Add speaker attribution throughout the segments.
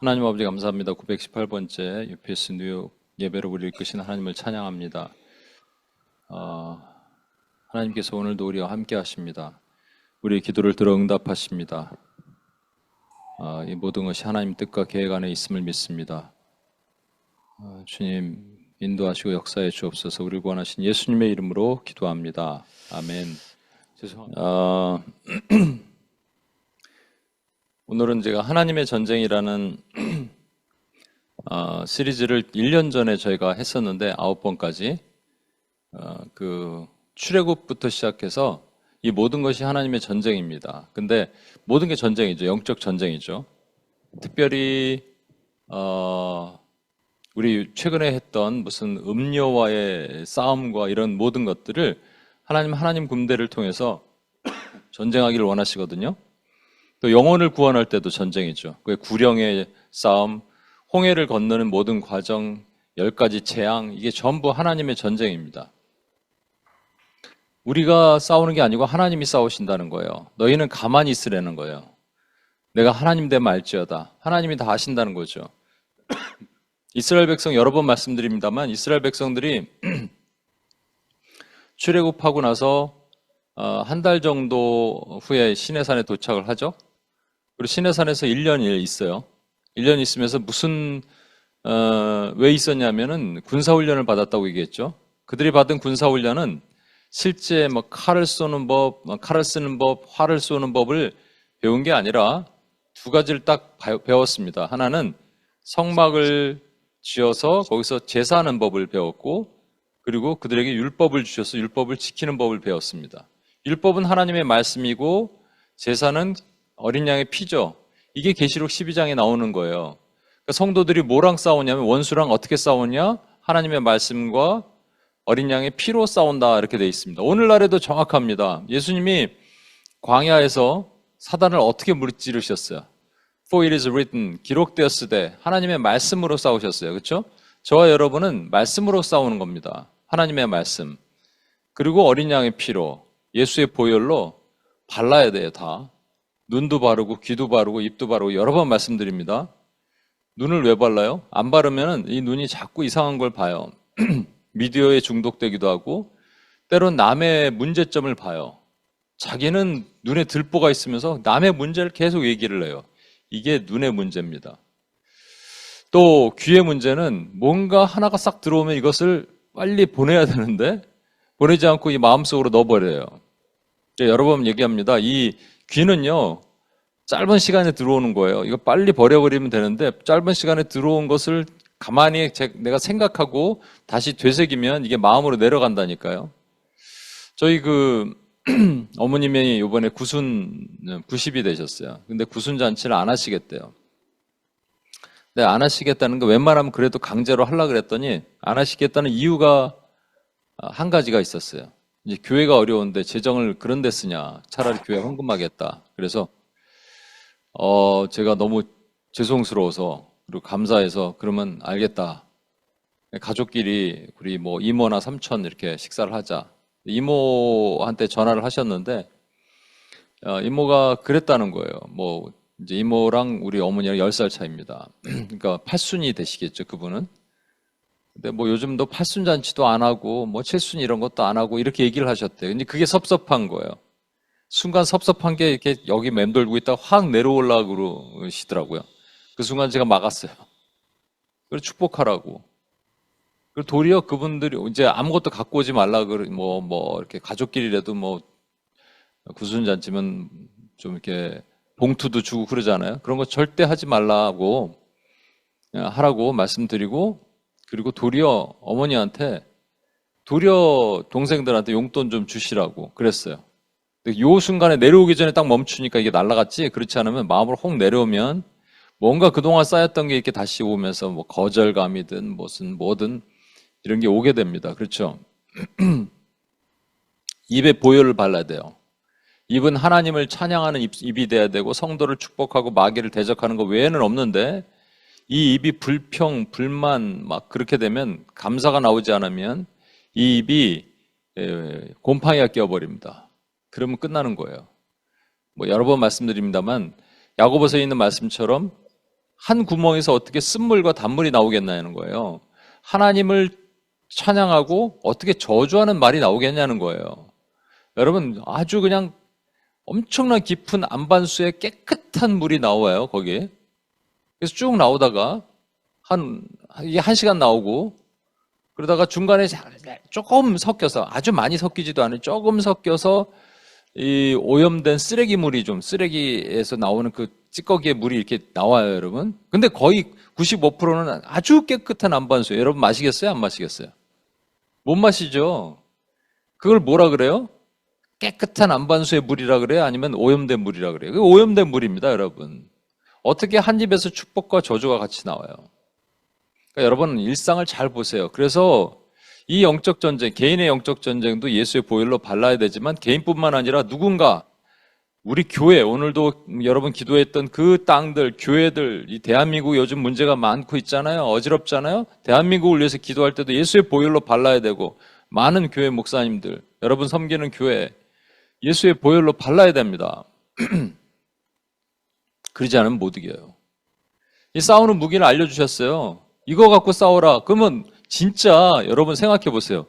Speaker 1: 하나님 아버지 감사합니다. 918번째 UPS 뉴욕 예배로 우리를 이끄신 하나님을 찬양합니다. 하나님께서 오늘도 우리와 함께 하십니다. 우리의 기도를 들어 응답하십니다. 이 모든 것이 하나님 뜻과 계획 안에 있음을 믿습니다. 주님 인도하시고 역사해 주옵소서. 우리를 구원하신 예수님의 이름으로 기도합니다. 아멘. 죄송합니다. 오늘은 제가 하나님의 전쟁이라는 시리즈를 1년 전에 저희가 했었는데 9번까지 그 출애굽부터 시작해서 이 모든 것이 하나님의 전쟁입니다. 근데 모든 게 전쟁이죠. 영적 전쟁이죠. 특별히 우리 최근에 했던 무슨 음료와의 싸움과 이런 모든 것들을 하나님 군대를 통해서 전쟁하기를 원하시거든요. 또 영혼을 구원할 때도 전쟁이죠. 그 구령의 싸움, 홍해를 건너는 모든 과정, 10가지 재앙, 이게 전부 하나님의 전쟁입니다. 우리가 싸우는 게 아니고 하나님이 싸우신다는 거예요. 너희는 가만히 있으라는 거예요. 내가 하나님 되면 알지어다. 하나님이 다 아신다는 거죠. 이스라엘 백성 여러 번 말씀드립니다만 이스라엘 백성들이 출애굽하고 나서 한 달 정도 후에 시내산에 도착을 하죠. 그리고 시내산에서 1년 있어요. 1년 있으면서 왜 있었냐면은 군사훈련을 받았다고 얘기했죠. 그들이 받은 군사훈련은 실제 칼을 쏘는 법, 칼을 쓰는 법, 활을 쏘는 법을 배운 게 아니라 두 가지를 딱 배웠습니다. 하나는 성막을 지어서 거기서 제사하는 법을 배웠고, 그리고 그들에게 율법을 주셔서 율법을 지키는 법을 배웠습니다. 율법은 하나님의 말씀이고 제사는 어린 양의 피죠. 이게 계시록 12장에 나오는 거예요. 그러니까 성도들이 뭐랑 싸우냐면 원수랑 어떻게 싸우냐? 하나님의 말씀과 어린 양의 피로 싸운다 이렇게 되어 있습니다. 오늘날에도 정확합니다. 예수님이 광야에서 사단을 어떻게 무찌르셨어요? For it is written, 기록되었으되 하나님의 말씀으로 싸우셨어요. 그렇죠? 저와 여러분은 말씀으로 싸우는 겁니다. 하나님의 말씀. 그리고 어린 양의 피로, 예수의 보혈로 발라야 돼요, 다. 눈도 바르고 귀도 바르고 입도 바르고 여러 번 말씀드립니다. 눈을 왜 발라요? 안 바르면 이 눈이 자꾸 이상한 걸 봐요. 미디어에 중독되기도 하고 때론 남의 문제점을 봐요. 자기는 눈에 들보가 있으면서 남의 문제를 계속 얘기를 해요. 이게 눈의 문제입니다. 또 귀의 문제는 뭔가 하나가 싹 들어오면 이것을 빨리 보내야 되는데 보내지 않고 이 마음속으로 넣어버려요. 여러 번 얘기합니다. 이 귀는요, 짧은 시간에 들어오는 거예요. 이거 빨리 버려버리면 되는데 짧은 시간에 들어온 것을 가만히 내가 생각하고 다시 되새기면 이게 마음으로 내려간다니까요. 저희 어머님이 이번에 90이 되셨어요. 근데 구순잔치를 안 하시겠대요. 근데 안 하시겠다는 거 웬만하면 그래도 강제로 하려고 그랬더니 안 하시겠다는 이유가 한 가지가 있었어요. 이제 교회가 어려운데 재정을 그런 데 쓰냐. 차라리 교회 헌금하겠다. 그래서 제가 너무 죄송스러워서 그리고 감사해서 그러면 알겠다. 가족끼리 우리 이모나 삼촌 이렇게 식사를 하자. 이모한테 전화를 하셨는데 이모가 그랬다는 거예요. 이제 이모랑 우리 어머니랑 10살 차이입니다. 그러니까 팔순이 되시겠죠, 그분은. 근데 요즘도 팔순 잔치도 안 하고 칠순 이런 것도 안 하고 이렇게 얘기를 하셨대요. 근데 그게 섭섭한 거예요. 순간 섭섭한 게 이렇게 여기 맴돌고 있다가 확 내려오려고 그러시더라고요. 그 순간 제가 막았어요. 그리고 축복하라고. 그리고 도리어 그분들이 이제 아무것도 갖고 오지 말라 이렇게 가족끼리라도 구순잔치면 좀 이렇게 봉투도 주고 그러잖아요. 그런 거 절대 하지 말라고 하라고 말씀드리고, 그리고 도리어 어머니한테 도리어 동생들한테 용돈 좀 주시라고 그랬어요. 요 순간에 내려오기 전에 딱 멈추니까 이게 날아갔지. 그렇지 않으면 마음으로 혹 내려오면 뭔가 그동안 쌓였던 게 이렇게 다시 오면서 거절감이든 뭐든 이런 게 오게 됩니다. 그렇죠? 입에 보혈을 발라야 돼요. 입은 하나님을 찬양하는 입이 돼야 되고 성도를 축복하고 마귀를 대적하는 것 외에는 없는데 이 입이 불평, 불만 그렇게 되면 감사가 나오지 않으면 이 입이 곰팡이가 끼어버립니다. 그러면 끝나는 거예요. 여러 번 말씀드립니다만 야고보서에 있는 말씀처럼 한 구멍에서 어떻게 쓴물과 단물이 나오겠냐는 거예요. 하나님을 찬양하고 어떻게 저주하는 말이 나오겠냐는 거예요. 여러분, 아주 그냥 엄청난 깊은 안반수에 깨끗한 물이 나와요, 거기에. 그래서 쭉 나오다가 이게 1시간 나오고, 그러다가 중간에 조금 섞여서, 아주 많이 섞이지도 않은 조금 섞여서 이 오염된 쓰레기물이 좀, 쓰레기에서 나오는 그 찌꺼기의 물이 이렇게 나와요, 여러분. 근데 거의 95%는 아주 깨끗한 안반수예요. 여러분 마시겠어요? 안 마시겠어요? 못 마시죠? 그걸 뭐라 그래요? 깨끗한 안반수의 물이라 그래요? 아니면 오염된 물이라 그래요? 그 오염된 물입니다, 여러분. 어떻게 한 입에서 축복과 저주가 같이 나와요? 그러니까 여러분 일상을 잘 보세요. 그래서 이 영적 전쟁, 개인의 영적 전쟁도 예수의 보혈로 발라야 되지만 개인뿐만 아니라 누군가 우리 교회, 오늘도 여러분 기도했던 그 땅들, 교회들, 이 대한민국 요즘 문제가 많고 있잖아요. 어지럽잖아요. 대한민국을 위해서 기도할 때도 예수의 보혈로 발라야 되고, 많은 교회 목사님들, 여러분 섬기는 교회, 예수의 보혈로 발라야 됩니다. 그러지 않으면 못 이겨요. 이 싸우는 무기를 알려주셨어요. 이거 갖고 싸워라. 그러면 진짜 여러분 생각해 보세요.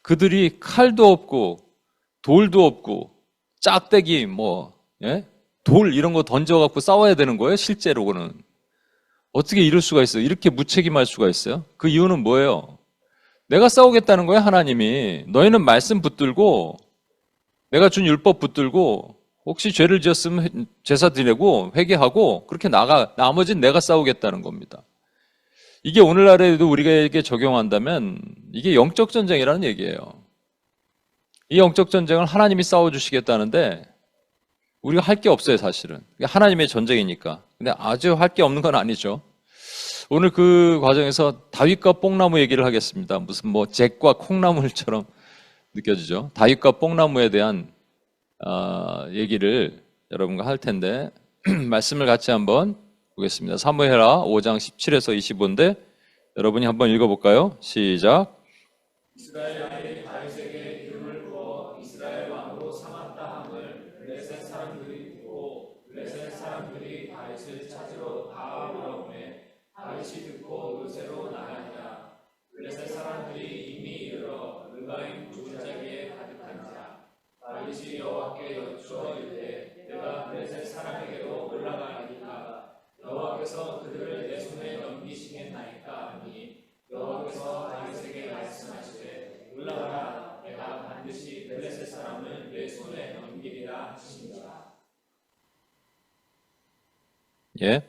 Speaker 1: 그들이 칼도 없고 돌도 없고 짝대기 돌 이런 거 던져갖고 싸워야 되는 거예요? 실제로는. 어떻게 이럴 수가 있어요? 이렇게 무책임할 수가 있어요? 그 이유는 뭐예요? 내가 싸우겠다는 거예요, 하나님이. 너희는 말씀 붙들고 내가 준 율법 붙들고 혹시 죄를 지었으면 제사 드리고 회개하고 그렇게 나머지는 내가 싸우겠다는 겁니다. 이게 오늘날에도 우리에게 적용한다면 이게 영적 전쟁이라는 얘기예요. 이 영적 전쟁을 하나님이 싸워주시겠다는데 우리가 할 게 없어요, 사실은. 하나님의 전쟁이니까. 근데 아주 할 게 없는 건 아니죠. 오늘 그 과정에서 다윗과 뽕나무 얘기를 하겠습니다. 무슨 잭과 콩나물처럼 느껴지죠. 다윗과 뽕나무에 대한 얘기를 여러분과 할 텐데 말씀을 같이 한번 보겠습니다. 사무엘하 5장 17에서 25인데 여러분이 한번 읽어볼까요? 시작.
Speaker 2: 이스라엘 아이 다윗에게 기름을 부어 이스라엘 왕으로 삼았다 함을 블레셋 사람들이 듣고 블레셋 사람들이 다윗을 찾으러 다 올라오매 다윗이 듣고 요새로 나가니라. 블레셋 사람들이 이미 이르러 르바임 굴자기에 가득한지라. 다윗이 여호와께 여쭈어 이르되 내가 블레셋 사람에게로 올라가리이까 여호와께서 그들을 내 손에 넘기시겠나이까 하니 여호와께서 다윗에게 말씀하시되 올라가라 내가 반드시 블레셋 사람을 내 손에 넘기리라 하시니라.
Speaker 1: 예.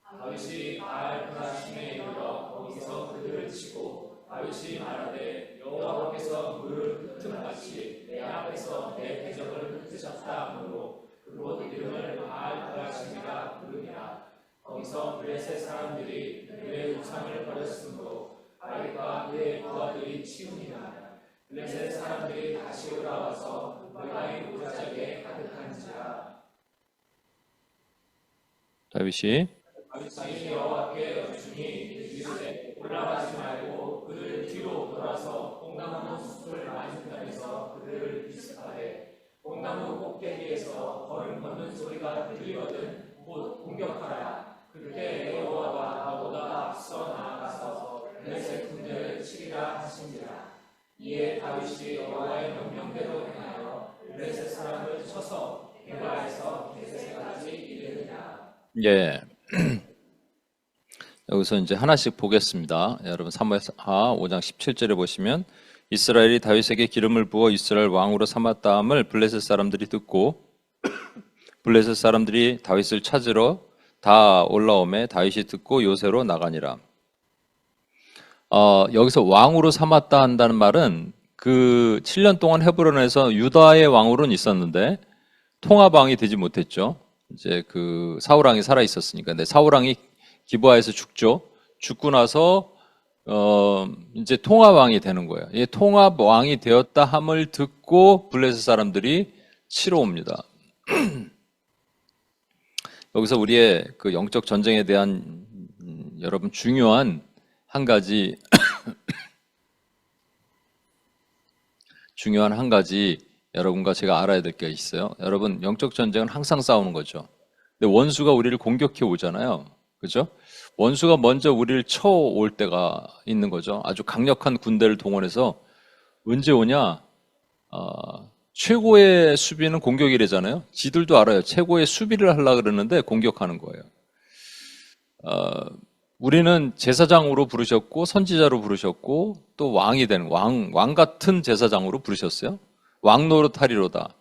Speaker 2: 다윗이 바알페라심에 이르러 거기서 그들을 치고 다윗이 말하되 여호와께서 물을 흩음같이 내 앞에서 내 대적을 흩으셨다 하므로 그곳 이름을 바알페라심이라 부르니라. 거기서 블레셋 사람들이 그의 우상을 버렸으므로 다윗과 그의 부하들이 치우니라. 블레셋 사람들이 다시 올라와서 르바임 우자기에 가득한지라.
Speaker 1: 다윗이
Speaker 2: 여호와께 여쭈니 이르되 올라가지 말고 그들 뒤로 돌아서 뽕나무 숲을 맞은 편에서 그들을 비습하되 뽕나무 꼭대기에서 걸음 걷는 소리가 들리거든 곧 공격하라. 그때 여호와가 너보다 앞서 나아가서 블레셋 군대를 치리라 하시니라. 이에 다윗이 여호와의 명령대로 행하여 블레셋 사람을 쳐서 게바에서 게세까지 이르니라.
Speaker 1: 예. 여기서 이제 하나씩 보겠습니다. 여러분 사무엘하 5장 17절에 보시면 이스라엘이 다윗에게 기름을 부어 이스라엘 왕으로 삼았다함을 블레셋 사람들이 듣고 블레셋 사람들이 다윗을 찾으러 다 올라오매 다윗이 듣고 요새로 나가니라. 여기서 왕으로 삼았다 한다는 말은 그 7년 동안 헤브론에서 유다의 왕으로는 있었는데 통합왕이 되지 못했죠. 이제 그 사울 왕이 살아 있었으니까. 근데 사울 왕이 기브아에서 죽죠. 죽고 나서 이제 통합왕이 되는 거예요. 이 통합왕이 되었다 함을 듣고 블레셋 사람들이 치러 옵니다. 여기서 우리의 그 영적 전쟁에 대한 여러분 중요한 한 가지 여러분과 제가 알아야 될 게 있어요. 여러분 영적 전쟁은 항상 싸우는 거죠. 근데 원수가 우리를 공격해 오잖아요. 그죠? 원수가 먼저 우리를 쳐올 때가 있는 거죠. 아주 강력한 군대를 동원해서 언제 오냐? 최고의 수비는 공격이래잖아요. 지들도 알아요. 최고의 수비를 하려고 그러는데 공격하는 거예요. 우리는 제사장으로 부르셨고 선지자로 부르셨고 또 왕이 되는 왕 같은 제사장으로 부르셨어요. 왕 노릇하리로다.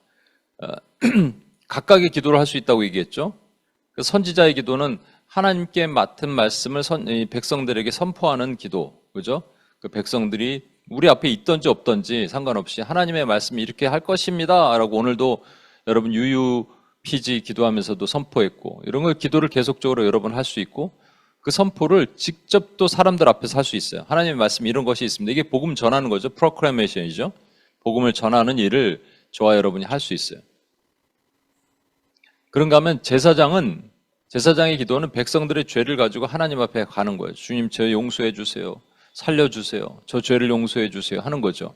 Speaker 1: 각각의 기도를 할 수 있다고 얘기했죠. 그 선지자의 기도는 하나님께 맡은 말씀을 백성들에게 선포하는 기도, 그죠? 그 백성들이 우리 앞에 있던지 없던지 상관없이 하나님의 말씀이 이렇게 할 것입니다 라고 오늘도 여러분 UUPG 기도하면서도 선포했고, 이런 걸 기도를 계속적으로 여러분 할 수 있고, 그 선포를 직접 또 사람들 앞에서 할 수 있어요. 하나님의 말씀 이런 것이 있습니다. 이게 복음 전하는 거죠. 프로클레이션이죠. 복음을 전하는 일을 저와 여러분이 할 수 있어요. 그런가 하면 제사장의 기도는 백성들의 죄를 가지고 하나님 앞에 가는 거예요. 주님, 저 용서해 주세요. 살려주세요. 저 죄를 용서해 주세요. 하는 거죠.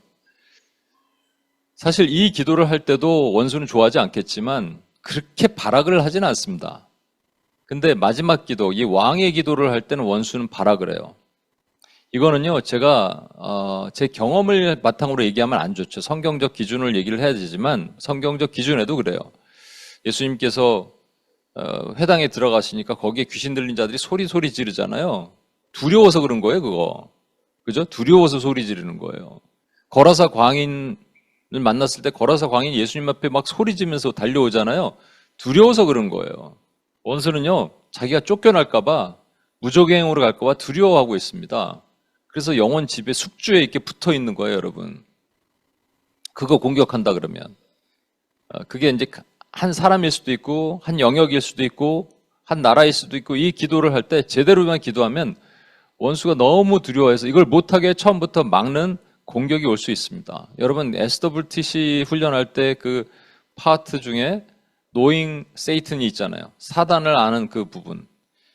Speaker 1: 사실 이 기도를 할 때도 원수는 좋아하지 않겠지만 그렇게 발악을 하지는 않습니다. 근데 마지막 기도, 이 왕의 기도를 할 때는 원수는 발악을 해요. 이거는요, 제가 제 경험을 바탕으로 얘기하면 안 좋죠. 성경적 기준을 얘기를 해야 되지만 성경적 기준에도 그래요. 예수님께서 회당에 들어가시니까 거기에 귀신 들린 자들이 소리 지르잖아요. 두려워서 그런 거예요, 그거. 그죠? 두려워서 소리 지르는 거예요. 거라사 광인을 만났을 때 거라사 광인이 예수님 앞에 막 소리 지르면서 달려오잖아요. 두려워서 그런 거예요. 원수는요, 자기가 쫓겨날까봐 무적행으로 갈까봐 두려워하고 있습니다. 그래서 영혼 집에 숙주에 이렇게 붙어 있는 거예요, 여러분. 그거 공격한다 그러면. 그게 이제 한 사람일 수도 있고, 한 영역일 수도 있고, 한 나라일 수도 있고, 이 기도를 할 때 제대로만 기도하면 원수가 너무 두려워해서 이걸 못하게 처음부터 막는 공격이 올 수 있습니다. 여러분, SWTC 훈련할 때 그 파트 중에 Knowing Satan이 있잖아요. 사단을 아는 그 부분.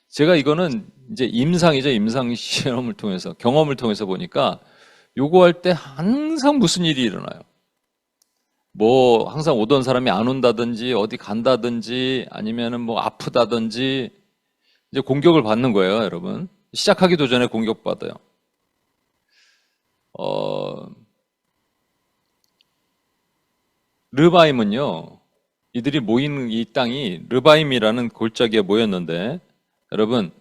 Speaker 1: 제가 이거는 이제 임상 시험을 통해서, 경험을 통해서 보니까 요거 할 때 항상 무슨 일이 일어나요. 뭐 항상 오던 사람이 안 온다든지 어디 간다든지 아니면은 뭐 아프다든지 이제 공격을 받는 거예요, 여러분. 시작하기도 전에 공격받아요. 르바임은요, 이들이 모이는 이 땅이 르바임이라는 골짜기에 모였는데, 여러분,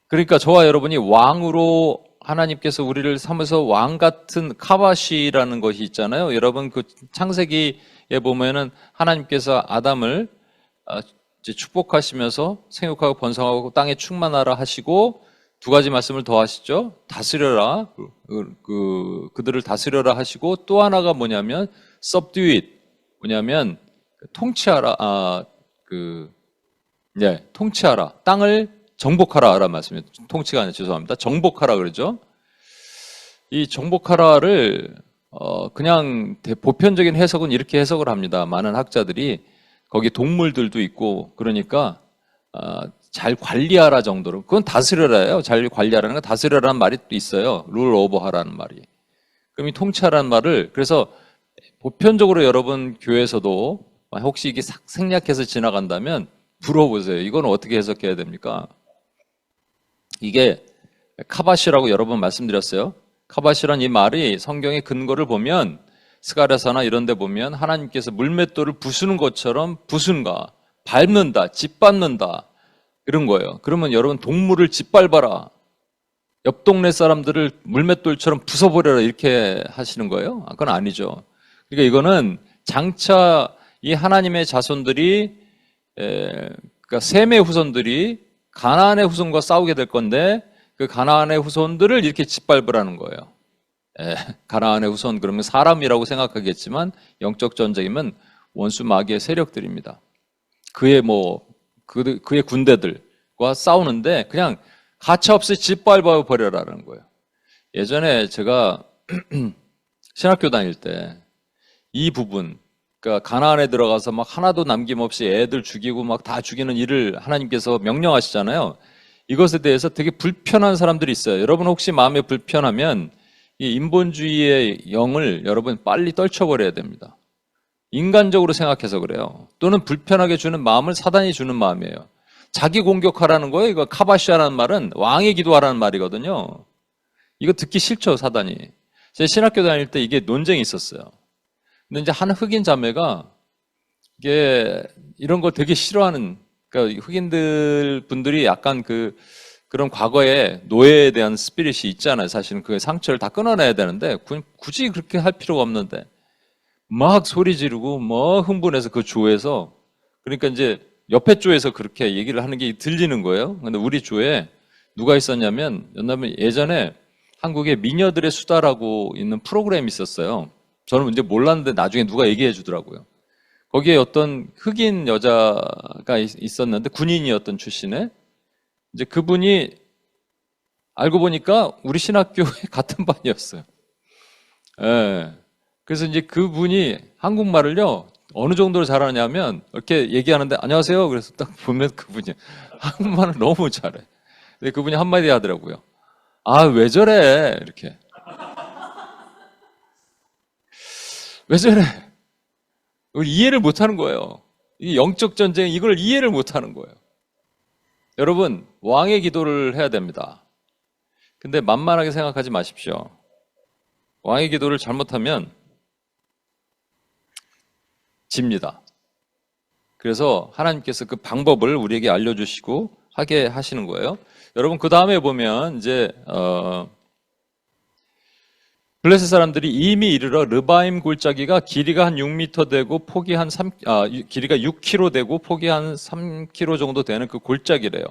Speaker 1: 그러니까 저와 여러분이 왕으로 하나님께서 우리를 삼아서 왕 같은 카바시라는 것이 있잖아요. 여러분, 그 창세기에 보면은 하나님께서 아담을 이제 축복하시면서 생육하고 번성하고 땅에 충만하라 하시고 두 가지 말씀을 더 하시죠. 다스려라. 그들을 다스려라 하시고 또 하나가 뭐냐면 subdue it. 뭐냐면 통치하라. 통치하라. 땅을 정복하라 라는 말씀이에요. 통치가 아니라 죄송합니다. 정복하라 그러죠. 이 정복하라를 그냥 보편적인 해석은 이렇게 해석을 합니다. 많은 학자들이 거기 동물들도 있고 그러니까 잘 관리하라 정도로, 그건 다스려라예요. 잘 관리하라는 건 다스려라는 말이 또 있어요. 룰 오버 하라는 말이. 그럼 이 통치하라는 말을 그래서 보편적으로 여러분 교회에서도 혹시 이게 생략해서 지나간다면 물어보세요. 이건 어떻게 해석해야 됩니까? 이게 카바시라고 여러 번 말씀드렸어요. 카바시란 이 말이 성경의 근거를 보면 스가랴서나 이런 데 보면 하나님께서 물맷돌을 부수는 것처럼 부순가, 밟는다, 짓밟는다 이런 거예요. 그러면 여러분 동물을 짓밟아라, 옆 동네 사람들을 물맷돌처럼 부숴버려라 이렇게 하시는 거예요? 그건 아니죠. 그러니까 이거는 장차 이 하나님의 자손들이 그러니까 셈의 후손들이 가나안의 후손과 싸우게 될 건데 그 가나안의 후손들을 이렇게 짓밟으라는 거예요. 가나안의 후손 그러면 사람이라고 생각하겠지만 영적 전쟁이면 원수 마귀의 세력들입니다. 그의 군대들과 싸우는데 그냥 가차없이 짓밟아 버려라는 거예요. 예전에 제가 신학교 다닐 때 이 부분, 그러니까 가나안에 들어가서 막 하나도 남김없이 애들 죽이고 막 다 죽이는 일을 하나님께서 명령하시잖아요. 이것에 대해서 되게 불편한 사람들이 있어요. 여러분 혹시 마음에 불편하면 이 인본주의의 영을 여러분 빨리 떨쳐버려야 됩니다. 인간적으로 생각해서 그래요. 또는 불편하게 주는 마음을 사단이 주는 마음이에요. 자기 공격하라는 거예요. 이거 카바시아라는 말은 왕의 기도하라는 말이거든요. 이거 듣기 싫죠, 사단이. 제 신학교 다닐 때 이게 논쟁이 있었어요. 근데 이제 한 흑인 자매가 이게 이런 걸 되게 싫어하는, 그러니까 흑인들 분들이 약간 그런 과거에 노예에 대한 스피릿이 있잖아요. 사실은 그 상처를 다 끊어내야 되는데 굳이 그렇게 할 필요가 없는데 막 소리 지르고 뭐 흥분해서 그 조에서, 그러니까 이제 옆에 조에서 그렇게 얘기를 하는 게 들리는 거예요. 근데 우리 조에 누가 있었냐면 예전에 한국에 미녀들의 수다라고 있는 프로그램이 있었어요. 저는 이제 몰랐는데 나중에 누가 얘기해 주더라고요. 거기에 어떤 흑인 여자가 있었는데 군인이었던 출신의, 이제 그분이 알고 보니까 우리 신학교에 같은 반이었어요. 예. 그래서 이제 그분이 한국말을요, 어느 정도로 잘하냐면, 이렇게 얘기하는데, 안녕하세요. 그래서 딱 보면 그분이 한국말을 너무 잘해. 근데 그분이 한마디 하더라고요. 아, 왜 저래? 이렇게. 왜 저래? 이걸 이해를 못 하는 거예요. 이 영적 전쟁, 이걸 이해를 못 하는 거예요. 여러분, 왕의 기도를 해야 됩니다. 근데 만만하게 생각하지 마십시오. 왕의 기도를 잘못하면 집니다. 그래서 하나님께서 그 방법을 우리에게 알려주시고 하게 하시는 거예요. 여러분, 그 다음에 보면 이제 블레셋 사람들이 이미 이르러 르바임 골짜기가 길이가 한 6m 되고 폭이 길이가 6km 되고 폭이 한 3km 정도 되는 그 골짜기래요.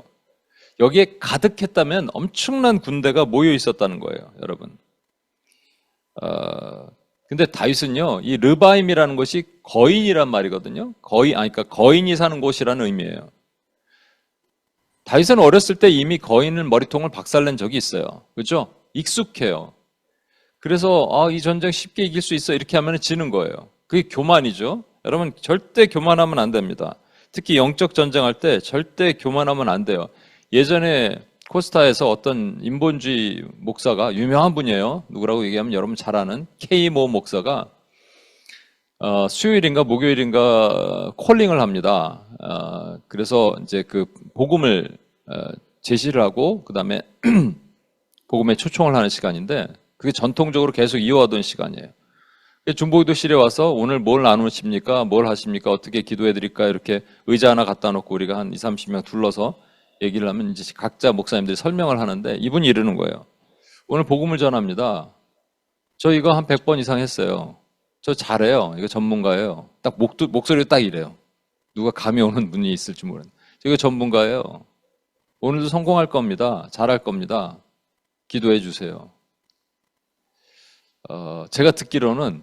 Speaker 1: 여기에 가득했다면 엄청난 군대가 모여 있었다는 거예요, 여러분. 근데 다윗은요, 이 르바임이라는 것이 거인이란 말이거든요. 그러니까 거인이 사는 곳이라는 의미예요. 다윗은 어렸을 때 이미 거인을 머리통을 박살낸 적이 있어요. 그렇죠? 익숙해요. 그래서 이 전쟁 쉽게 이길 수 있어 이렇게 하면 지는 거예요. 그게 교만이죠. 여러분, 절대 교만하면 안 됩니다. 특히 영적 전쟁할 때 절대 교만하면 안 돼요. 예전에 코스타에서 어떤 인본주의 목사가, 유명한 분이에요. 누구라고 얘기하면 여러분 잘 아는 K.모 목사가 수요일인가 목요일인가 콜링을 합니다. 그래서 이제 그 복음을 제시를 하고 그다음에 복음에 초청을 하는 시간인데, 그게 전통적으로 계속 이어왔던 시간이에요. 중보기도실에 와서 오늘 뭘 나누십니까? 뭘 하십니까? 어떻게 기도해 드릴까? 이렇게 의자 하나 갖다 놓고 우리가 한 20, 30명 둘러서 얘기를 하면 이제 각자 목사님들이 설명을 하는데, 이분이 이러는 거예요. 오늘 복음을 전합니다. 저 이거 한 100번 이상 했어요. 저 잘해요. 이거 전문가예요. 딱 목소리가 딱 이래요. 누가 감이 오는 분이 있을지 모르는. 저 이거 전문가예요. 오늘도 성공할 겁니다. 잘할 겁니다. 기도해 주세요. 제가 듣기로는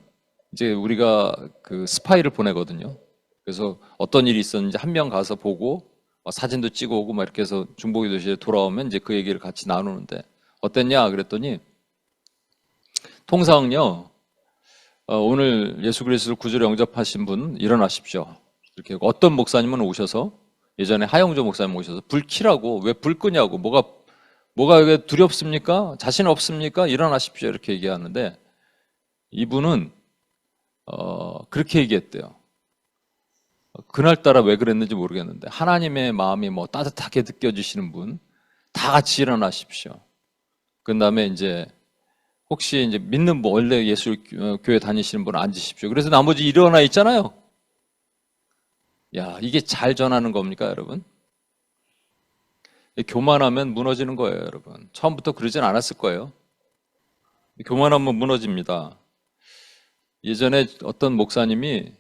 Speaker 1: 이제 우리가 그 스파이를 보내거든요. 그래서 어떤 일이 있었는지 한 명 가서 보고 사진도 찍어 오고 막 이렇게 해서 중보기도실에 돌아오면 이제 그 얘기를 같이 나누는데, 어땠냐 그랬더니, 통상은요, 오늘 예수 그리스도를 구주로 영접하신 분 일어나십시오. 이렇게 어떤 목사님은 오셔서, 예전에 하영조 목사님 오셔서 불 켜라고, 왜 불 끄냐고, 뭐가 왜 두렵습니까? 자신 없습니까? 일어나십시오. 이렇게 얘기하는데, 이분은 그렇게 얘기했대요. 그날따라 왜 그랬는지 모르겠는데, 하나님의 마음이 뭐 따뜻하게 느껴지시는 분 다 같이 일어나십시오. 그 다음에 이제 혹시 이제 믿는 분, 원래 예수 교회 다니시는 분 앉으십시오. 그래서 나머지 일어나 있잖아요. 야, 이게 잘 전하는 겁니까, 여러분? 교만하면 무너지는 거예요, 여러분. 처음부터 그러진 않았을 거예요. 교만하면 무너집니다. 예전에 어떤 목사님이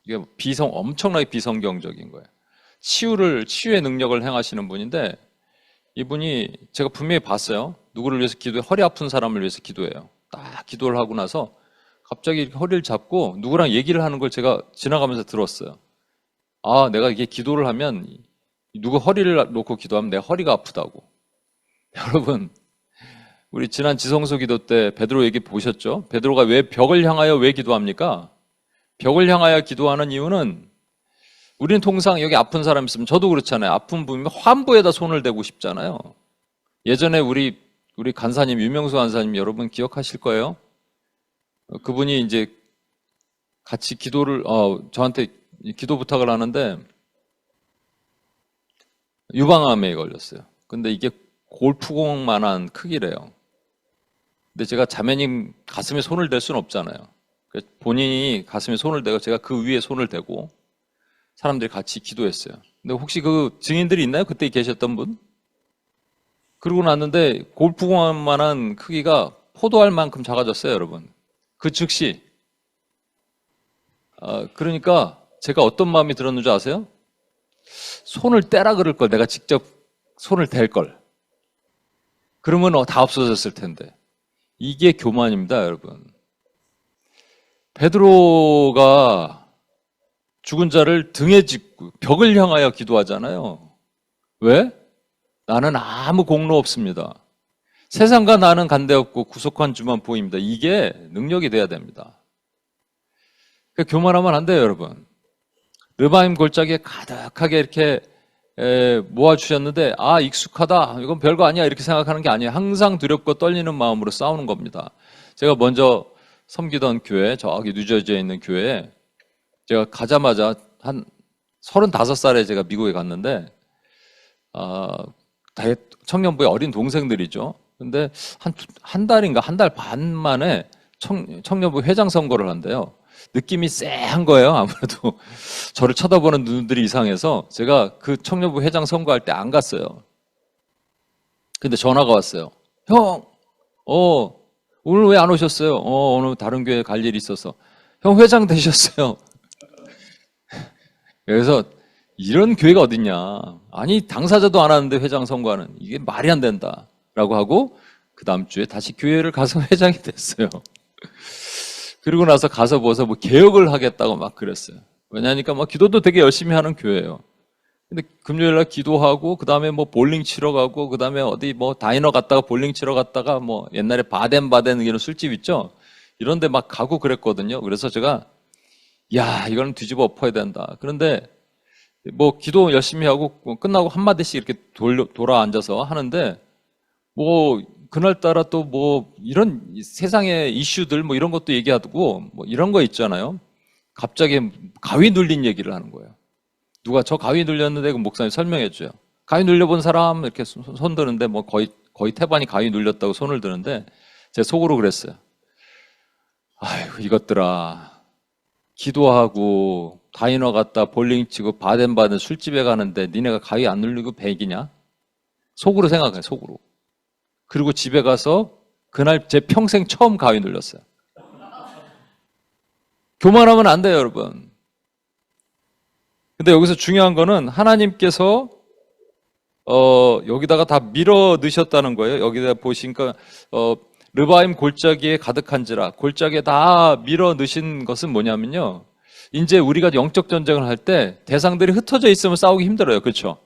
Speaker 1: 이게 엄청나게 비성경적인 거예요. 치유의 능력을 행하시는 분인데, 이분이 제가 분명히 봤어요. 누구를 위해서 기도해? 허리 아픈 사람을 위해서 기도해요. 딱 기도를 하고 나서 갑자기 허리를 잡고 누구랑 얘기를 하는 걸 제가 지나가면서 들었어요. 내가 이게 기도를 하면, 누구 허리를 놓고 기도하면 내 허리가 아프다고. 여러분, 우리 지난 지성소 기도 때 베드로 얘기 보셨죠? 베드로가 왜 벽을 향하여 왜 기도합니까? 벽을 향하여 기도하는 이유는, 우리는 통상 여기 아픈 사람 있으면, 저도 그렇잖아요. 아픈 분이면 환부에다 손을 대고 싶잖아요. 예전에 우리 간사님, 유명수 간사님 여러분 기억하실 거예요. 그분이 이제 같이 기도를 저한테 기도 부탁을 하는데 유방암에 걸렸어요. 근데 이게 골프공만한 크기래요. 근데 제가 자매님 가슴에 손을 댈 수는 없잖아요. 그래서 본인이 가슴에 손을 대고 제가 그 위에 손을 대고 사람들이 같이 기도했어요. 근데 혹시 그 증인들이 있나요? 그때 계셨던 분? 그러고 났는데 골프공만한 크기가 포도알 만큼 작아졌어요, 여러분. 그 즉시. 그러니까 제가 어떤 마음이 들었는지 아세요? 손을 떼라 그럴 걸, 내가 직접 손을 댈 걸. 그러면 다 없어졌을 텐데. 이게 교만입니다, 여러분. 베드로가 죽은 자를 등에 짚고 벽을 향하여 기도하잖아요. 왜? 나는 아무 공로 없습니다. 세상과 나는 관계없고 구속한 주만 보입니다. 이게 능력이 돼야 됩니다. 그러니까 교만하면 안 돼요, 여러분. 르바임 골짜기에 가득하게 이렇게 모아주셨는데 익숙하다, 이건 별거 아니야 이렇게 생각하는 게 아니에요. 항상 두렵고 떨리는 마음으로 싸우는 겁니다. 제가 먼저 섬기던 교회, 저기 뉴저지에 있는 교회에 제가 가자마자 한 35살에 제가 미국에 갔는데 청년부의 어린 동생들이죠. 근데 한 달인가 한 달 반 만에 청년부 회장 선거를 한대요. 느낌이 쎄한 거예요. 아무래도 저를 쳐다보는 눈들이 이상해서 제가 그 청년부 회장 선거할 때 안 갔어요. 근데 전화가 왔어요. 형, 오늘 왜 안 오셨어요? 오늘 다른 교회 갈 일이 있어서. 형 회장 되셨어요. 그래서 이런 교회가 어딨냐. 아니, 당사자도 안 하는데 회장 선거하는. 이게 말이 안 된다. 라고 하고, 그 다음 주에 다시 교회를 가서 회장이 됐어요. 그리고 나서 가서 뭐 개혁을 하겠다고 막 그랬어요. 왜냐니까 기도도 되게 열심히 하는 교회예요. 근데 금요일 날 기도하고, 그 다음에 볼링 치러 가고, 그 다음에 어디 다이너 갔다가 볼링 치러 갔다가 옛날에 바덴바덴 이런 술집 있죠? 이런 데 막 가고 그랬거든요. 그래서 제가, 야, 이거는 뒤집어 엎어야 된다. 그런데 기도 열심히 하고 끝나고 한마디씩 이렇게 돌아 앉아서 하는데 그날따라 또 이런 세상의 이슈들 이런 것도 얘기하고 이런 거 있잖아요. 갑자기 가위 눌린 얘기를 하는 거예요. 누가 저 가위 눌렸는데 그 목사님 설명해 줘요. 가위 눌려본 사람 이렇게 손 드는데 거의 태반이 가위 눌렸다고 손을 드는데 제 속으로 그랬어요. 아이고 이것들아. 기도하고 다이너 갔다 볼링 치고 바덴바덴 술집에 가는데 니네가 가위 안 눌리고 백이냐? 속으로 생각해, 속으로. 그리고 집에 가서 그날 제 평생 처음 가위 눌렸어요. 교만하면 안 돼요, 여러분. 근데 여기서 중요한 거는 하나님께서 여기다가 다 밀어 넣으셨다는 거예요. 여기다 보시니까 르바임 골짜기에 가득한지라. 골짜기에 다 밀어 넣으신 것은 뭐냐면요. 이제 우리가 영적 전쟁을 할 때 대상들이 흩어져 있으면 싸우기 힘들어요. 그렇죠?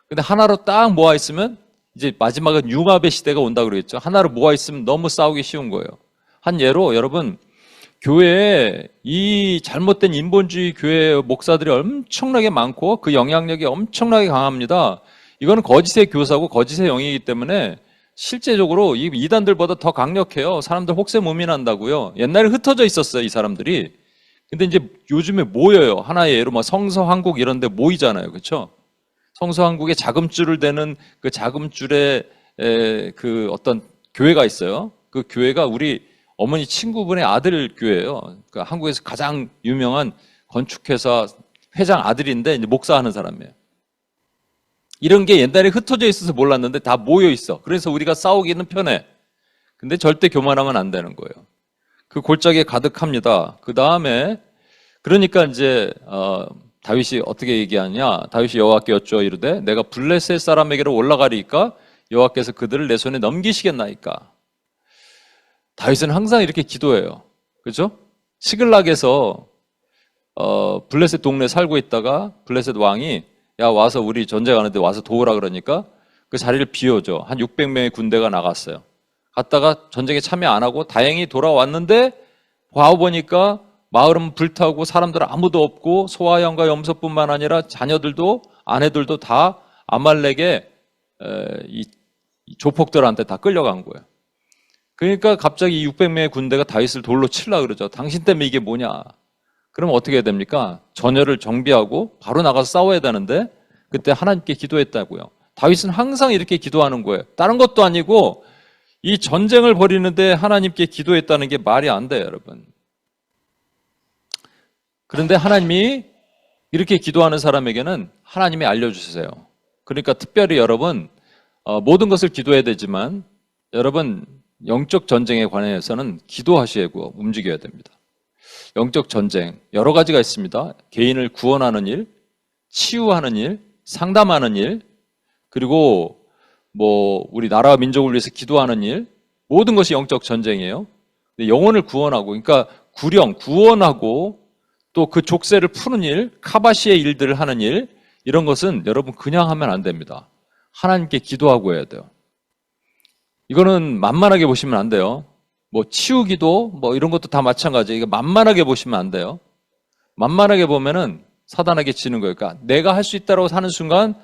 Speaker 1: 근데 하나로 딱 모아 있으면 이제 마지막은 융합의 시대가 온다고 그러겠죠. 하나로 모아 있으면 너무 싸우기 쉬운 거예요. 한 예로 여러분 교회에 이 잘못된 인본주의 교회 목사들이 엄청나게 많고 그 영향력이 엄청나게 강합니다. 이거는 거짓의 교사고 거짓의 영이기 때문에 실제적으로 이 이단들보다 더 강력해요. 사람들 혹세무민한다고요. 옛날에 흩어져 있었어요, 이 사람들이. 근데 이제 요즘에 모여요. 하나의 예로 성서한국 이런 데 모이잖아요. 그렇죠? 성서한국에 자금줄을 대는 그 자금줄에 그 어떤 교회가 있어요. 그 교회가 우리 어머니 친구분의 아들 교회예요. 그러니까 한국에서 가장 유명한 건축회사 회장 아들인데 이제 목사하는 사람이에요. 이런 게 옛날에 흩어져 있어서 몰랐는데 다 모여 있어. 그래서 우리가 싸우기는 편해. 근데 절대 교만하면 안 되는 거예요. 그 골짜기에 가득합니다. 그 다음에 그러니까 이제 다윗이 어떻게 얘기하냐? 다윗이 여호와께 여쭈어 이르되 내가 블레셋 사람에게로 올라가리까 여호와께서 그들을 내 손에 넘기시겠나이까. 다윗은 항상 이렇게 기도해요. 그렇죠? 시글락에서 블레셋 동네에 살고 있다가 블레셋 왕이 야 와서 우리 전쟁하는데 와서 도우라 그러니까 그 자리를 비워줘. 한 600명의 군대가 나갔어요. 갔다가 전쟁에 참여 안 하고 다행히 돌아왔는데 와보니까 마을은 불타고 사람들 아무도 없고 소와 양과 염소뿐만 아니라 자녀들도 아내들도 다 아말렉의 이 조폭들한테 다 끌려간 거예요. 그러니까 갑자기 600명의 군대가 다윗을 돌로 치려고 그러죠. 당신 때문에 이게 뭐냐. 그럼 어떻게 해야 됩니까? 전열을 정비하고 바로 나가서 싸워야 되는데 그때 하나님께 기도했다고요. 다윗은 항상 이렇게 기도하는 거예요. 다른 것도 아니고 이 전쟁을 벌이는데 하나님께 기도했다는 게 말이 안 돼요, 여러분. 그런데 하나님이 이렇게 기도하는 사람에게는 하나님이 알려주세요. 그러니까 특별히 여러분 모든 것을 기도해야 되지만 여러분 영적 전쟁에 관해서는 기도하시고 움직여야 됩니다. 영적 전쟁 여러 가지가 있습니다. 개인을 구원하는 일, 치유하는 일, 상담하는 일, 그리고 우리 나라와 민족을 위해서 기도하는 일, 모든 것이 영적 전쟁이에요. 영혼을 구원하고, 그러니까 구원하고 또 그 족쇄를 푸는 일, 카바시의 일들을 하는 일, 이런 것은 여러분 그냥 하면 안 됩니다. 하나님께 기도하고 해야 돼요. 이거는 만만하게 보시면 안 돼요. 치우기도 이런 것도 다 마찬가지예요. 이거 만만하게 보시면 안 돼요. 만만하게 보면은 사단에게 지는 거예요. 그러니까 내가 할 수 있다고 하는 순간